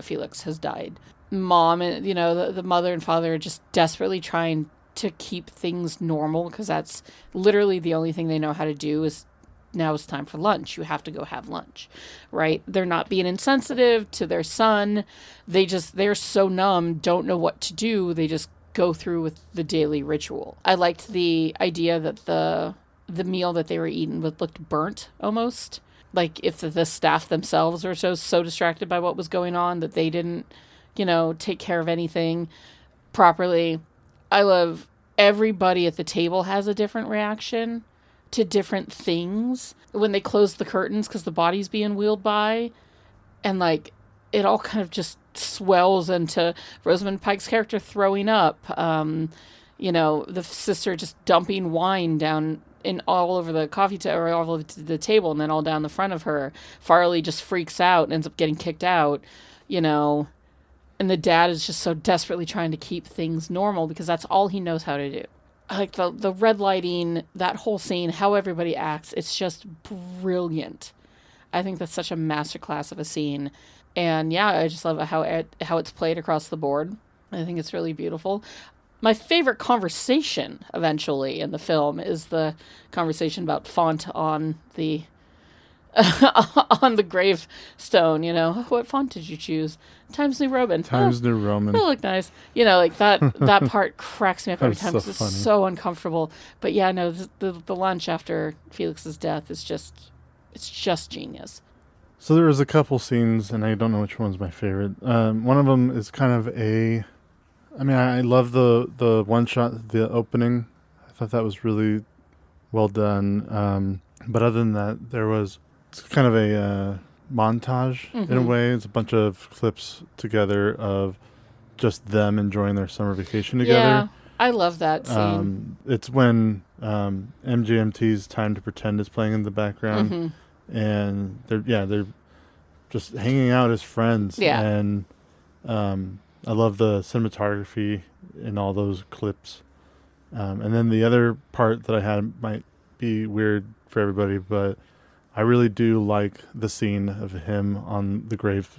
Felix has died. Mom and, the mother and father are just desperately trying to keep things normal because that's literally the only thing they know how to do is now it's time for lunch. You have to go have lunch, right? They're not being insensitive to their son. They're so numb, don't know what to do. They just go through with the daily ritual. I liked the idea that the meal that they were eating looked burnt almost. Like if the staff themselves were so distracted by what was going on that they didn't, take care of anything properly. I love everybody at the table has a different reaction to different things when they close the curtains because the body's being wheeled by, and like it all kind of just swells into Rosamund Pike's character throwing up. The sister just dumping wine down in all over the coffee or all over the table, and then all down the front of her. Farley just freaks out and ends up getting kicked out. And the dad is just so desperately trying to keep things normal because that's all he knows how to do. Like the red lighting, that whole scene, how everybody acts, it's just brilliant. I think that's such a masterclass of a scene. And yeah, I just love how it's played across the board. I think it's really beautiful. My favorite conversation eventually in the film is the conversation about font on the on the gravestone. What font did you choose? Times New Roman. Times New Roman. It'll look nice. Like that part cracks me up every time because it's so uncomfortable. But yeah, no, the lunch after Felix's death is it's just genius. So there was a couple scenes, and I don't know which one's my favorite. One of them is kind of I love the one shot, the opening. I thought that was really well done. But other than that, it's kind of a montage in a way. It's a bunch of clips together of just them enjoying their summer vacation together. Yeah, I love that scene. It's when MGMT's Time to Pretend is playing in the background, and they're just hanging out as friends. Yeah, and I love the cinematography in all those clips. And then the other part that I had might be weird for everybody, but I really do like the scene of him on the grave.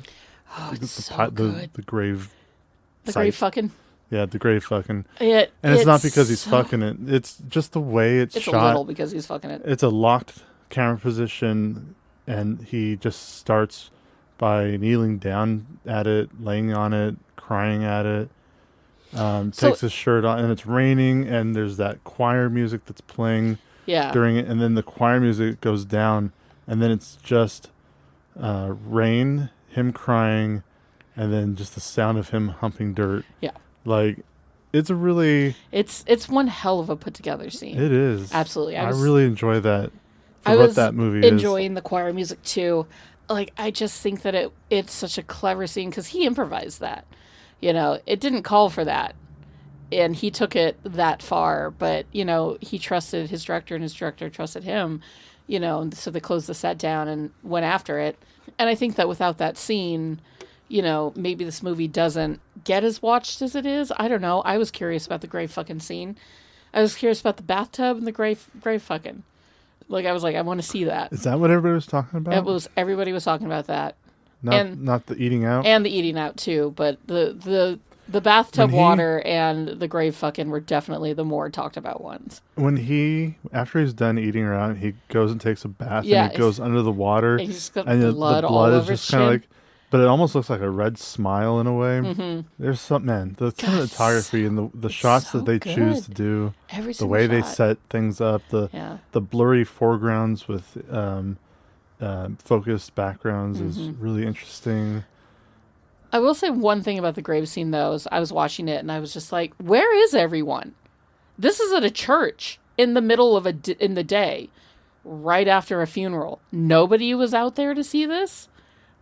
Oh, it's so good. The grave. The site. grave fucking. Yeah, the grave fucking. And it's not because he's fucking it. It's just the way it's shot. It's a little because he's fucking it. It's a locked camera position, and he just starts by kneeling down at it, laying on it, crying at it. Takes his shirt on, and it's raining, and there's that choir music that's playing during it, and then the choir music goes down, and then it's just rain, him crying, and then just the sound of him humping dirt. Yeah. Like, it's a really... It's one hell of a put-together scene. It is. Absolutely. I really enjoy that for what that movie is. I was enjoying the choir music, too. Like, I just think that it's such a clever scene, because he improvised that. It didn't call for that. And he took it that far, but, he trusted his director, and his director trusted him, so they closed the set down and went after it. And I think that without that scene, maybe this movie doesn't get as watched as it is. I don't know. I was curious about the grave fucking scene. I was curious about the bathtub and the grave fucking. Like, I was like, I want to see that. Is that what everybody was talking about? Everybody was talking about that. Not the eating out? And the eating out, too. But the bathtub water and the grave fucking were definitely the more talked about ones. After he's done eating her out, he goes and takes a bath, and he goes under the water. And he's just got blood all over his kind of chin. like, but it almost looks like a red smile in a way. Mm-hmm. There's something, man. The cinematography and the shots that they choose to do, the way they set things up, the blurry foregrounds with focused backgrounds is really interesting. I will say one thing about the grave scene, though, is I was watching it and I was just like, where is everyone? This is at a church in the middle of in the day, right after a funeral. Nobody was out there to see this?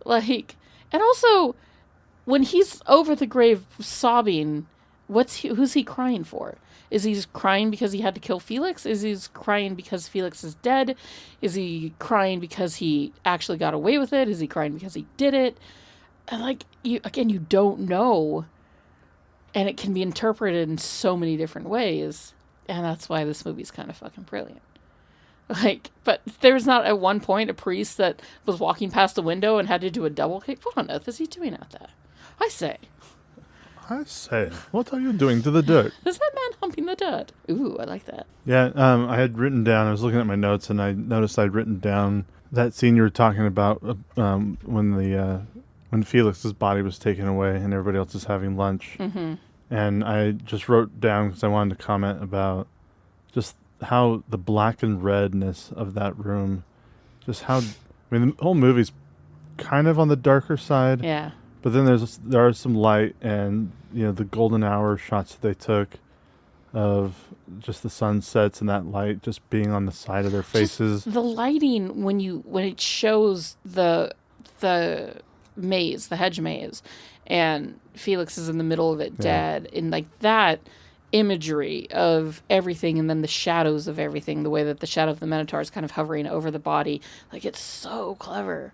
And also, when he's over the grave sobbing, who's he crying for? Is he crying because he had to kill Felix? Is he crying because Felix is dead? Is he crying because he actually got away with it? Is he crying because he did it? And like you don't know, and it can be interpreted in so many different ways, and that's why this movie's kind of fucking brilliant. Like, but there's not at one point a priest that was walking past the window and had to do a double kick. What on earth is he doing out there? I say, what are you doing to the dirt? is that man humping the dirt? Ooh, I like that. Yeah, I had written down, I was looking at my notes, and I noticed I'd written down that scene you were talking about when Felix's body was taken away and everybody else is having lunch. Mm-hmm. And I just wrote down, because I wanted to comment about just how the black and redness of that room, just how, the whole movie's kind of on the darker side. Yeah. But then there are some light, and the golden hour shots that they took of just the sunsets and that light just being on the side of their faces. Just the lighting when it shows the maze, the hedge maze, and Felix is in the middle of it dead, and like that imagery of everything, and then the shadows of everything, the way that the shadow of the Minotaur is kind of hovering over the body, like it's so clever.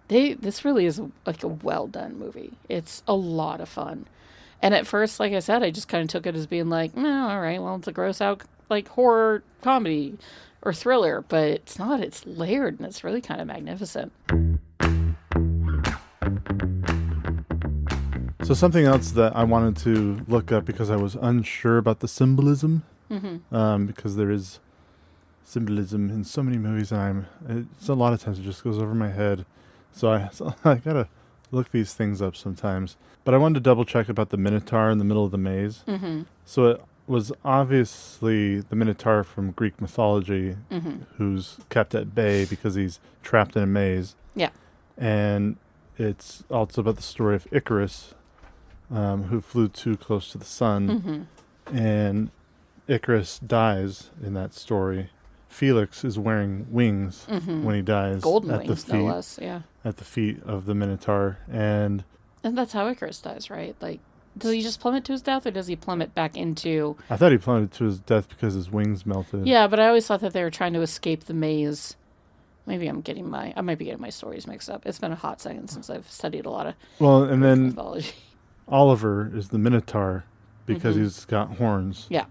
This really is like a well done movie. It's a lot of fun. And at first, like I said, I just kind of took it as being like, no, all right, well, it's a gross out like horror comedy or thriller, but it's not. It's layered, and it's really kind of magnificent. So something else that I wanted to look up, because I was unsure about the symbolism, because there is symbolism in so many movies, and it's a lot of times it just goes over my head. So I gotta look these things up sometimes. But I wanted to double check about the Minotaur in the middle of the maze. Mm-hmm. So it was obviously the Minotaur from Greek mythology, who's kept at bay because he's trapped in a maze. Yeah. And it's also about the story of Icarus, who flew too close to the sun. Mm-hmm. And Icarus dies in that story. Felix is wearing wings when he dies. Golden wings, no less, yeah. At the feet of the Minotaur. And that's how Icarus dies, right? Like, does he just plummet to his death, or does he plummet back into... I thought he plummeted to his death because his wings melted. Yeah, but I always thought that they were trying to escape the maze. Maybe I might be getting my stories mixed up. It's been a hot second since I've studied a lot of mythology. Oliver is the Minotaur because he's got horns. Yeah.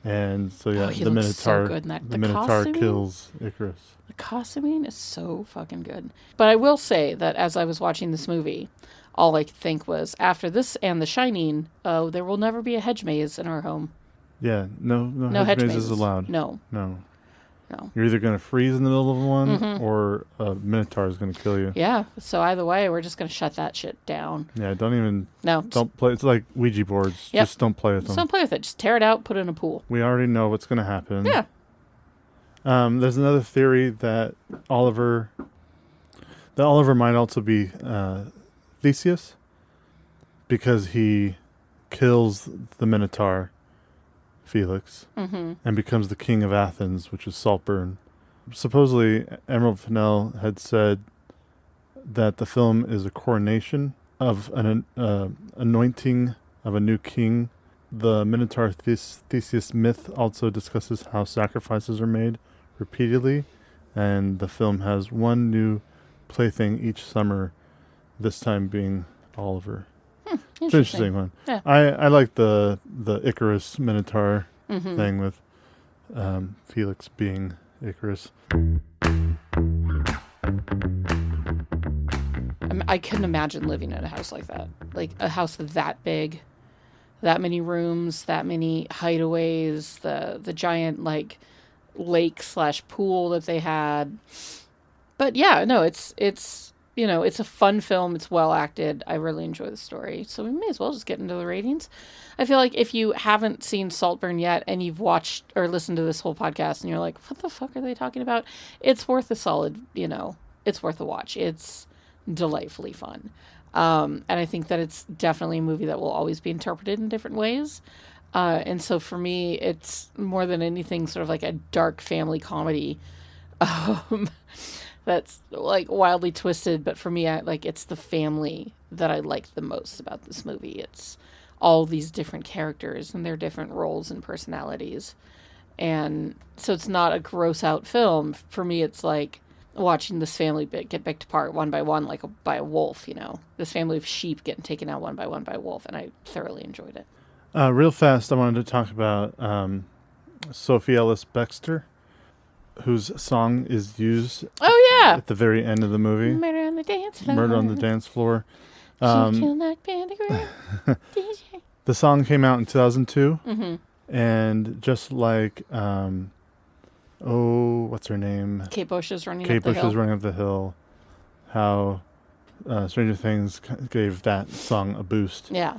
And so the Minotaur, so good in that. The Minotaur kills Icarus. The costuming is so fucking good. But I will say that as I was watching this movie, all I could think was, after this and The Shining, there will never be a hedge maze in our home. Yeah, no hedge mazes allowed. No. You're either going to freeze in the middle of one, or a Minotaur is going to kill you. Yeah, so either way, we're just going to shut that shit down. Yeah, don't play. It's like Ouija boards. Yep. Just don't play with them. Just don't play with it. Just tear it out, put it in a pool. We already know what's going to happen. Yeah. There's another theory that Oliver might also be Theseus, because he kills the Minotaur, Felix, and becomes the king of Athens, which is Saltburn. Supposedly, Emerald Fennell had said that the film is a coronation of an anointing of a new king. The Minotaur Theseus myth also discusses how sacrifices are made repeatedly, and the film has one new plaything each summer, this time being Oliver. It's an interesting one. Yeah. I like the Icarus Minotaur thing with Felix being Icarus. I couldn't imagine living in a house like that. Like a house that big, that many rooms, that many hideaways, the giant like lake/pool that they had. But yeah, no, it's it's a fun film. It's well acted. I really enjoy the story. So we may as well just get into the ratings. I feel like if you haven't seen Saltburn yet and you've watched or listened to this whole podcast and you're like, what the fuck are they talking about? It's worth a solid, it's worth a watch. It's delightfully fun. And I think that it's definitely a movie that will always be interpreted in different ways. And so for me, it's more than anything sort of like a dark family comedy. That's like wildly twisted, but for me, it's the family that I like the most about this movie. It's all these different characters and their different roles and personalities. And so it's not a gross out film. For me, it's like watching this family get picked apart one by one, like by a wolf, this family of sheep getting taken out one by a wolf, and I thoroughly enjoyed it. Real fast, I wanted to talk about Sophie Ellis-Bextor, whose song is used at the very end of the movie. Murder on the dance floor. Murder on the Dance Floor. She killed like Pentagram. DJ. The song came out in 2002, and just like, what's her name? Kate Bush is running Kate up the Bush hill. is running up the hill. How Stranger Things gave that song a boost. Yeah.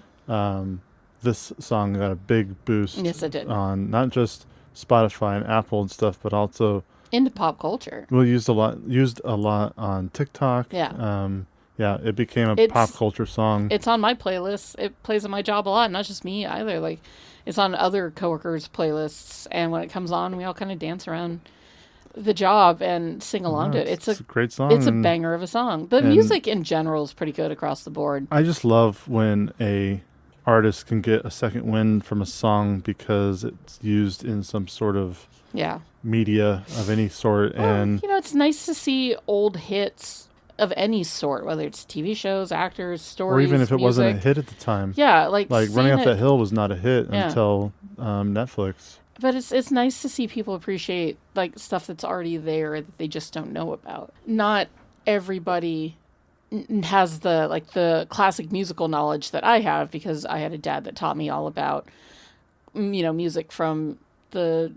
This song got a big boost. Yes, it did. On not just Spotify and Apple and stuff, but also into pop culture. Well, used a lot on TikTok. Yeah. It became a pop culture song. It's on my playlist. It plays at my job a lot, not just me either. Like, it's on other coworkers' playlists, and when it comes on, we all kind of dance around the job and sing along to it. It's a great song. It's a banger of a song. The music in general is pretty good across the board. I just love when a artist can get a second wind from a song because it's used in some sort of media of any sort. And it's nice to see old hits of any sort, whether it's TV shows, actors, stories, or even if it music. wasn't a hit at the time. Yeah, like Running Up That Hill was not a hit until Netflix. But it's nice to see people appreciate like stuff that's already there that they just don't know about. Not everybody has the classic musical knowledge that I have, because I had a dad that taught me all about music from the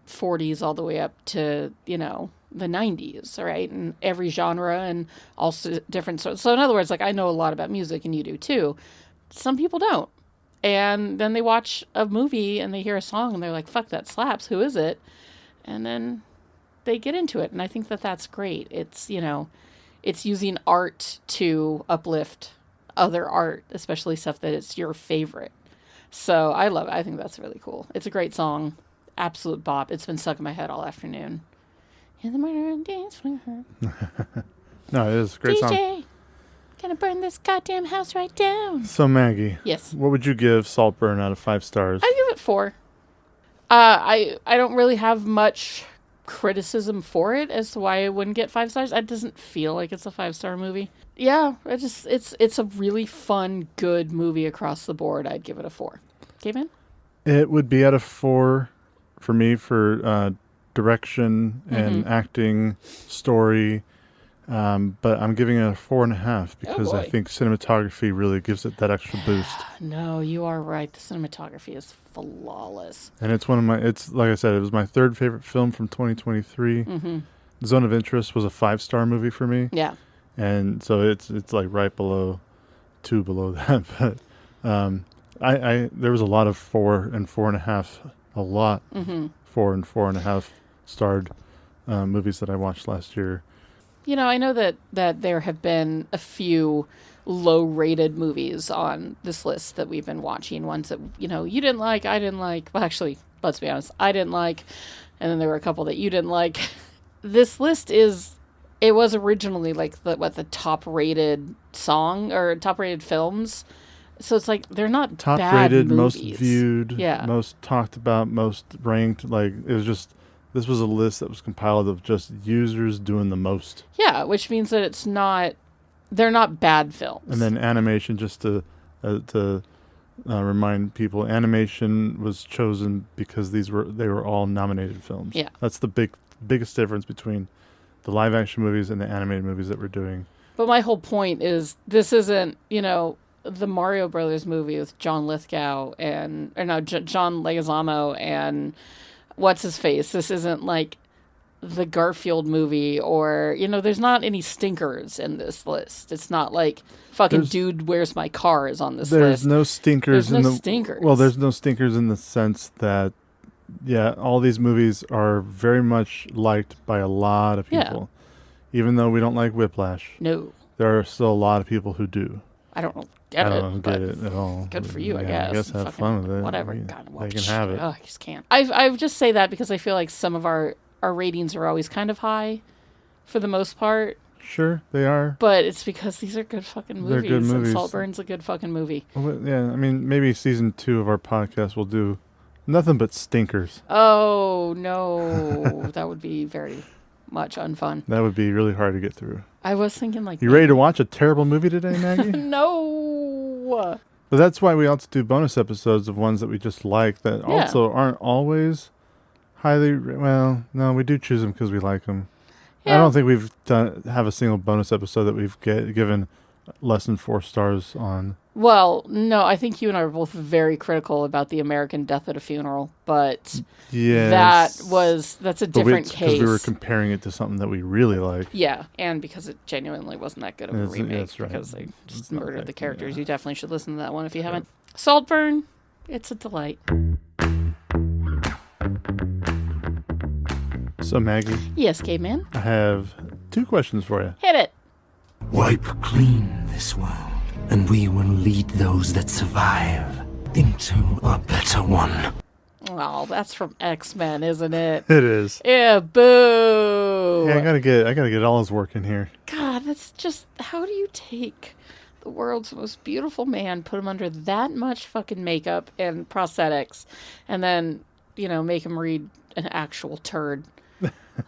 40s all the way up to the 90s, right? And every genre and also different sorts. So in other words, like, I know a lot about music, and you do too. Some people don't. And then they watch a movie and they hear a song and they're like, fuck, that slaps. Who is it? And then they get into it. And I think that that's great. It's, it's using art to uplift other art, especially stuff that is your favorite. So I love it. I think that's really cool. It's a great song. Absolute bop. It's been stuck in my head all afternoon. In the murder and dance floor. No, it is a great DJ, song. gonna burn this goddamn house right down. So Maggie, yes, what would you give Saltburn out of 5 stars? I'd give it 4. I don't really have much criticism for it as to why I wouldn't get 5 stars. It doesn't feel like it's a 5-star movie. Yeah, it's a really fun, good movie across the board. I'd give it a 4. Caveman? It would be out of 4 for me for direction and acting, story. But I'm giving it a 4.5 because I think cinematography really gives it that extra boost. No, you are right. The cinematography is flawless. And it's it's like I said, it was my 3rd favorite film from 2023. Zone of Interest was a 5-star movie for me. Yeah. And so it's like right below 2 below that. But I there was a lot of 4 and 4.5, a lot 4 and 4.5 starred movies that I watched last year. I know that there have been a few low-rated movies on this list that we've been watching. Ones that, you didn't like, I didn't like. Well, actually, let's be honest, I didn't like. And then there were a couple that you didn't like. This list it was originally like the top-rated song or top-rated films. So it's like they're not top-rated, bad movies. most viewed, most talked about, most ranked. Like, it was just... This was a list that was compiled of just users doing the most. Yeah, which means that they're not bad films. And then animation, just to remind people, animation was chosen because they were all nominated films. Yeah. That's the biggest difference between the live action movies and the animated movies that we're doing. But my whole point is this isn't, the Mario Brothers movie with John Lithgow John Leguizamo and what's his face. This isn't like the Garfield movie or, there's not any stinkers in this list. It's not like fucking Dude, Where's My Car is on this list. There's no stinkers. There's no stinkers. Well, there's no stinkers in the sense that, all these movies are very much liked by a lot of people. Yeah. Even though we don't like Whiplash. No. There are still a lot of people who do. I don't get it at all. Good for you, I guess. I guess have fun with it. Whatever. They can have it. Oh, I just can't. I just say that because I feel like some of our ratings are always kind of high for the most part. Sure, they are. But it's because these are good fucking movies. They're good movies. And Saltburn's a good fucking movie. Well, yeah, I mean, maybe season 2 of our podcast will do nothing but stinkers. Oh, no. That would be very much unfun. That would be really hard to get through. I was thinking like... You ready to watch a terrible movie today, Maggie? No! But that's why we also do bonus episodes of ones that we just like that also aren't always highly... Well, no, we do choose them because we like them. Yeah. I don't think we've have a single bonus episode that we've given less than 4 stars on. Well, no, I think you and I were both very critical about the American Death at a Funeral, but that's a different case. Because we were comparing it to something that we really like. Yeah, and because it genuinely wasn't that good of a remake. That's right. Because they just murdered the characters. Yeah. You definitely should listen to that one if you haven't. Saltburn, it's a delight. So, Maggie. Yes, Caveman? I have 2 questions for you. Hit it. Wipe clean this world, and we will lead those that survive into a better one. Oh, that's from X-Men, isn't it? It is. Yeah, boo. Yeah, I gotta get all his work in here. God, that's just, how do you take the world's most beautiful man, put him under that much fucking makeup and prosthetics, and then, make him read an actual turd?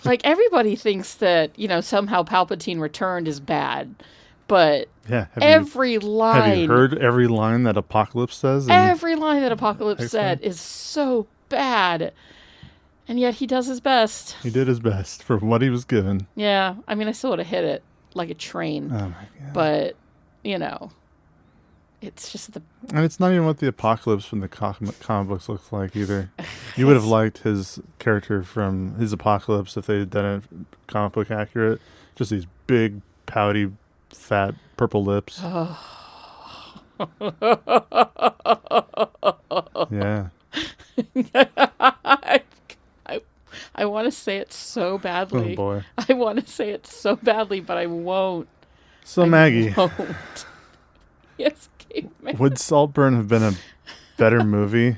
Like, everybody thinks that, somehow Palpatine returned is bad. But every line... Have you heard every line that Apocalypse says? Every line that Apocalypse said is so bad. And yet he does his best. He did his best for what he was given. Yeah. I mean, I still would have hit it like a train. Oh, my God. But, it's just the... And it's not even what the Apocalypse from the comic books looks like either. You would have liked his character from his Apocalypse if they had done it comic book accurate. Just these big, pouty, fat, purple lips. Yeah. I want to say it so badly. Oh, boy. I want to say it so badly, but I won't. So, Maggie. Won't. Yes, Caveman. Would Saltburn have been a better movie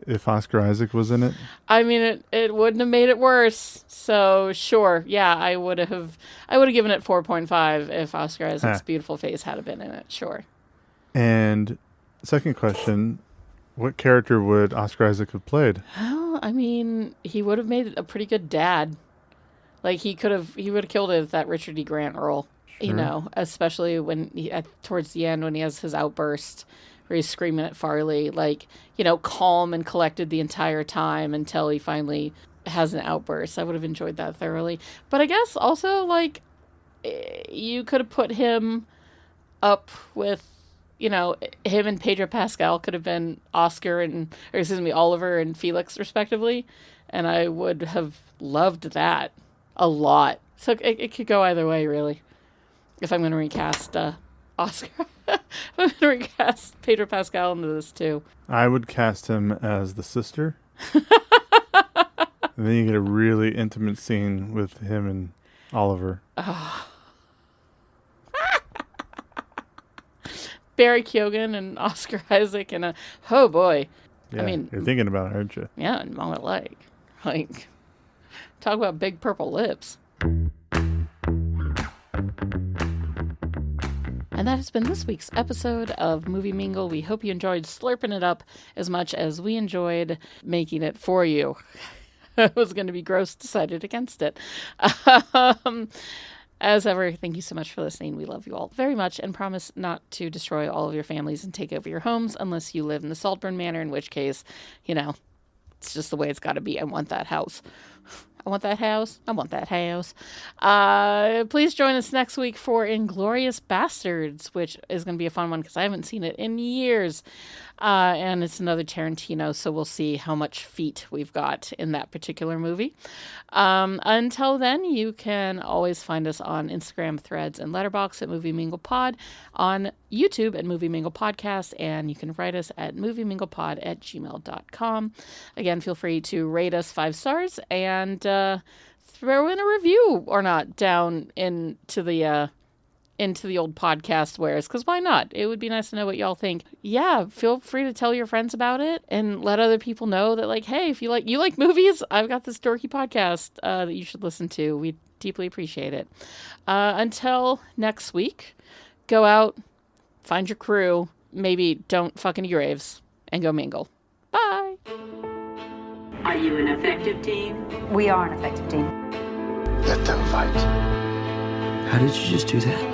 if Oscar Isaac was in it? I mean, it wouldn't have made it worse. So, sure. Yeah, I would have given it 4.5 if Oscar Isaac's beautiful face had been in it. Sure. And second question, what character would Oscar Isaac have played? Well, I mean, he would have made a pretty good dad. Like, he would have killed it with that Richard E. Grant role. Sure. Especially when towards the end when he has his outburst where he's screaming at Farley, like, calm and collected the entire time until he finally has an outburst. I would have enjoyed that thoroughly. But I guess also, like, you could have put him up with, him and Pedro Pascal could have been Oliver and Felix, respectively. And I would have loved that a lot. So it could go either way, really. If I'm going to recast Oscar, I'm going to recast Pedro Pascal into this too. I would cast him as the sister. And then you get a really intimate scene with him and Oliver. Oh. Barry Keoghan and Oscar Isaac and oh boy. Yeah, I mean, you're thinking about it, aren't you? Yeah, and Moment like, talk about big purple lips. And that has been this week's episode of Movie Mingle. We hope you enjoyed slurping it up as much as we enjoyed making it for you. It was going to be gross, decided against it. As ever, thank you so much for listening. We love you all very much and promise not to destroy all of your families and take over your homes unless you live in the Saltburn Manor, in which case, it's just the way it's got to be. I want that house. I want that house. I want that house. Please join us next week for Inglourious Bastards, which is going to be a fun one because I haven't seen it in years. And it's another Tarantino, so we'll see how much feet we've got in that particular movie. Until then, you can always find us on Instagram, Threads, and Letterboxd at MovieMinglePod, on YouTube at MovieMinglePodcast, and you can write us at movieminglepod@gmail.com. Again, feel free to rate us 5 stars and throw in a review or not down into the old podcast wares, because why not? It would be nice to know what y'all think. Yeah, feel free to tell your friends about it and let other people know that, like, hey, if you like movies, I've got this dorky podcast that you should listen to. We deeply appreciate it. Until next week, go out, find your crew, maybe don't fuck any graves, and go mingle. Bye! Are you an effective team? We are an effective team. Let them fight. How did you just do that?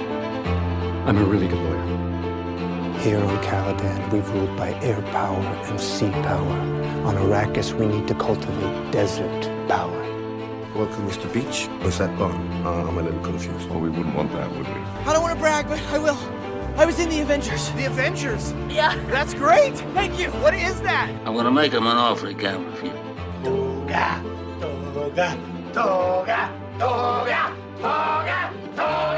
I'm a really good lawyer. Here on Caladan, we've ruled by air power and sea power. On Arrakis, we need to cultivate desert power. Welcome, Mr. Beach. What's that bar? I'm a little confused. Well, we wouldn't want that, would we? I don't want to brag, but I will. I was in the Avengers. The Avengers? Yeah. That's great. Thank you. What is that? I'm gonna make him an offer he can't refuse. Toga, toga, toga, toga, toga, toga.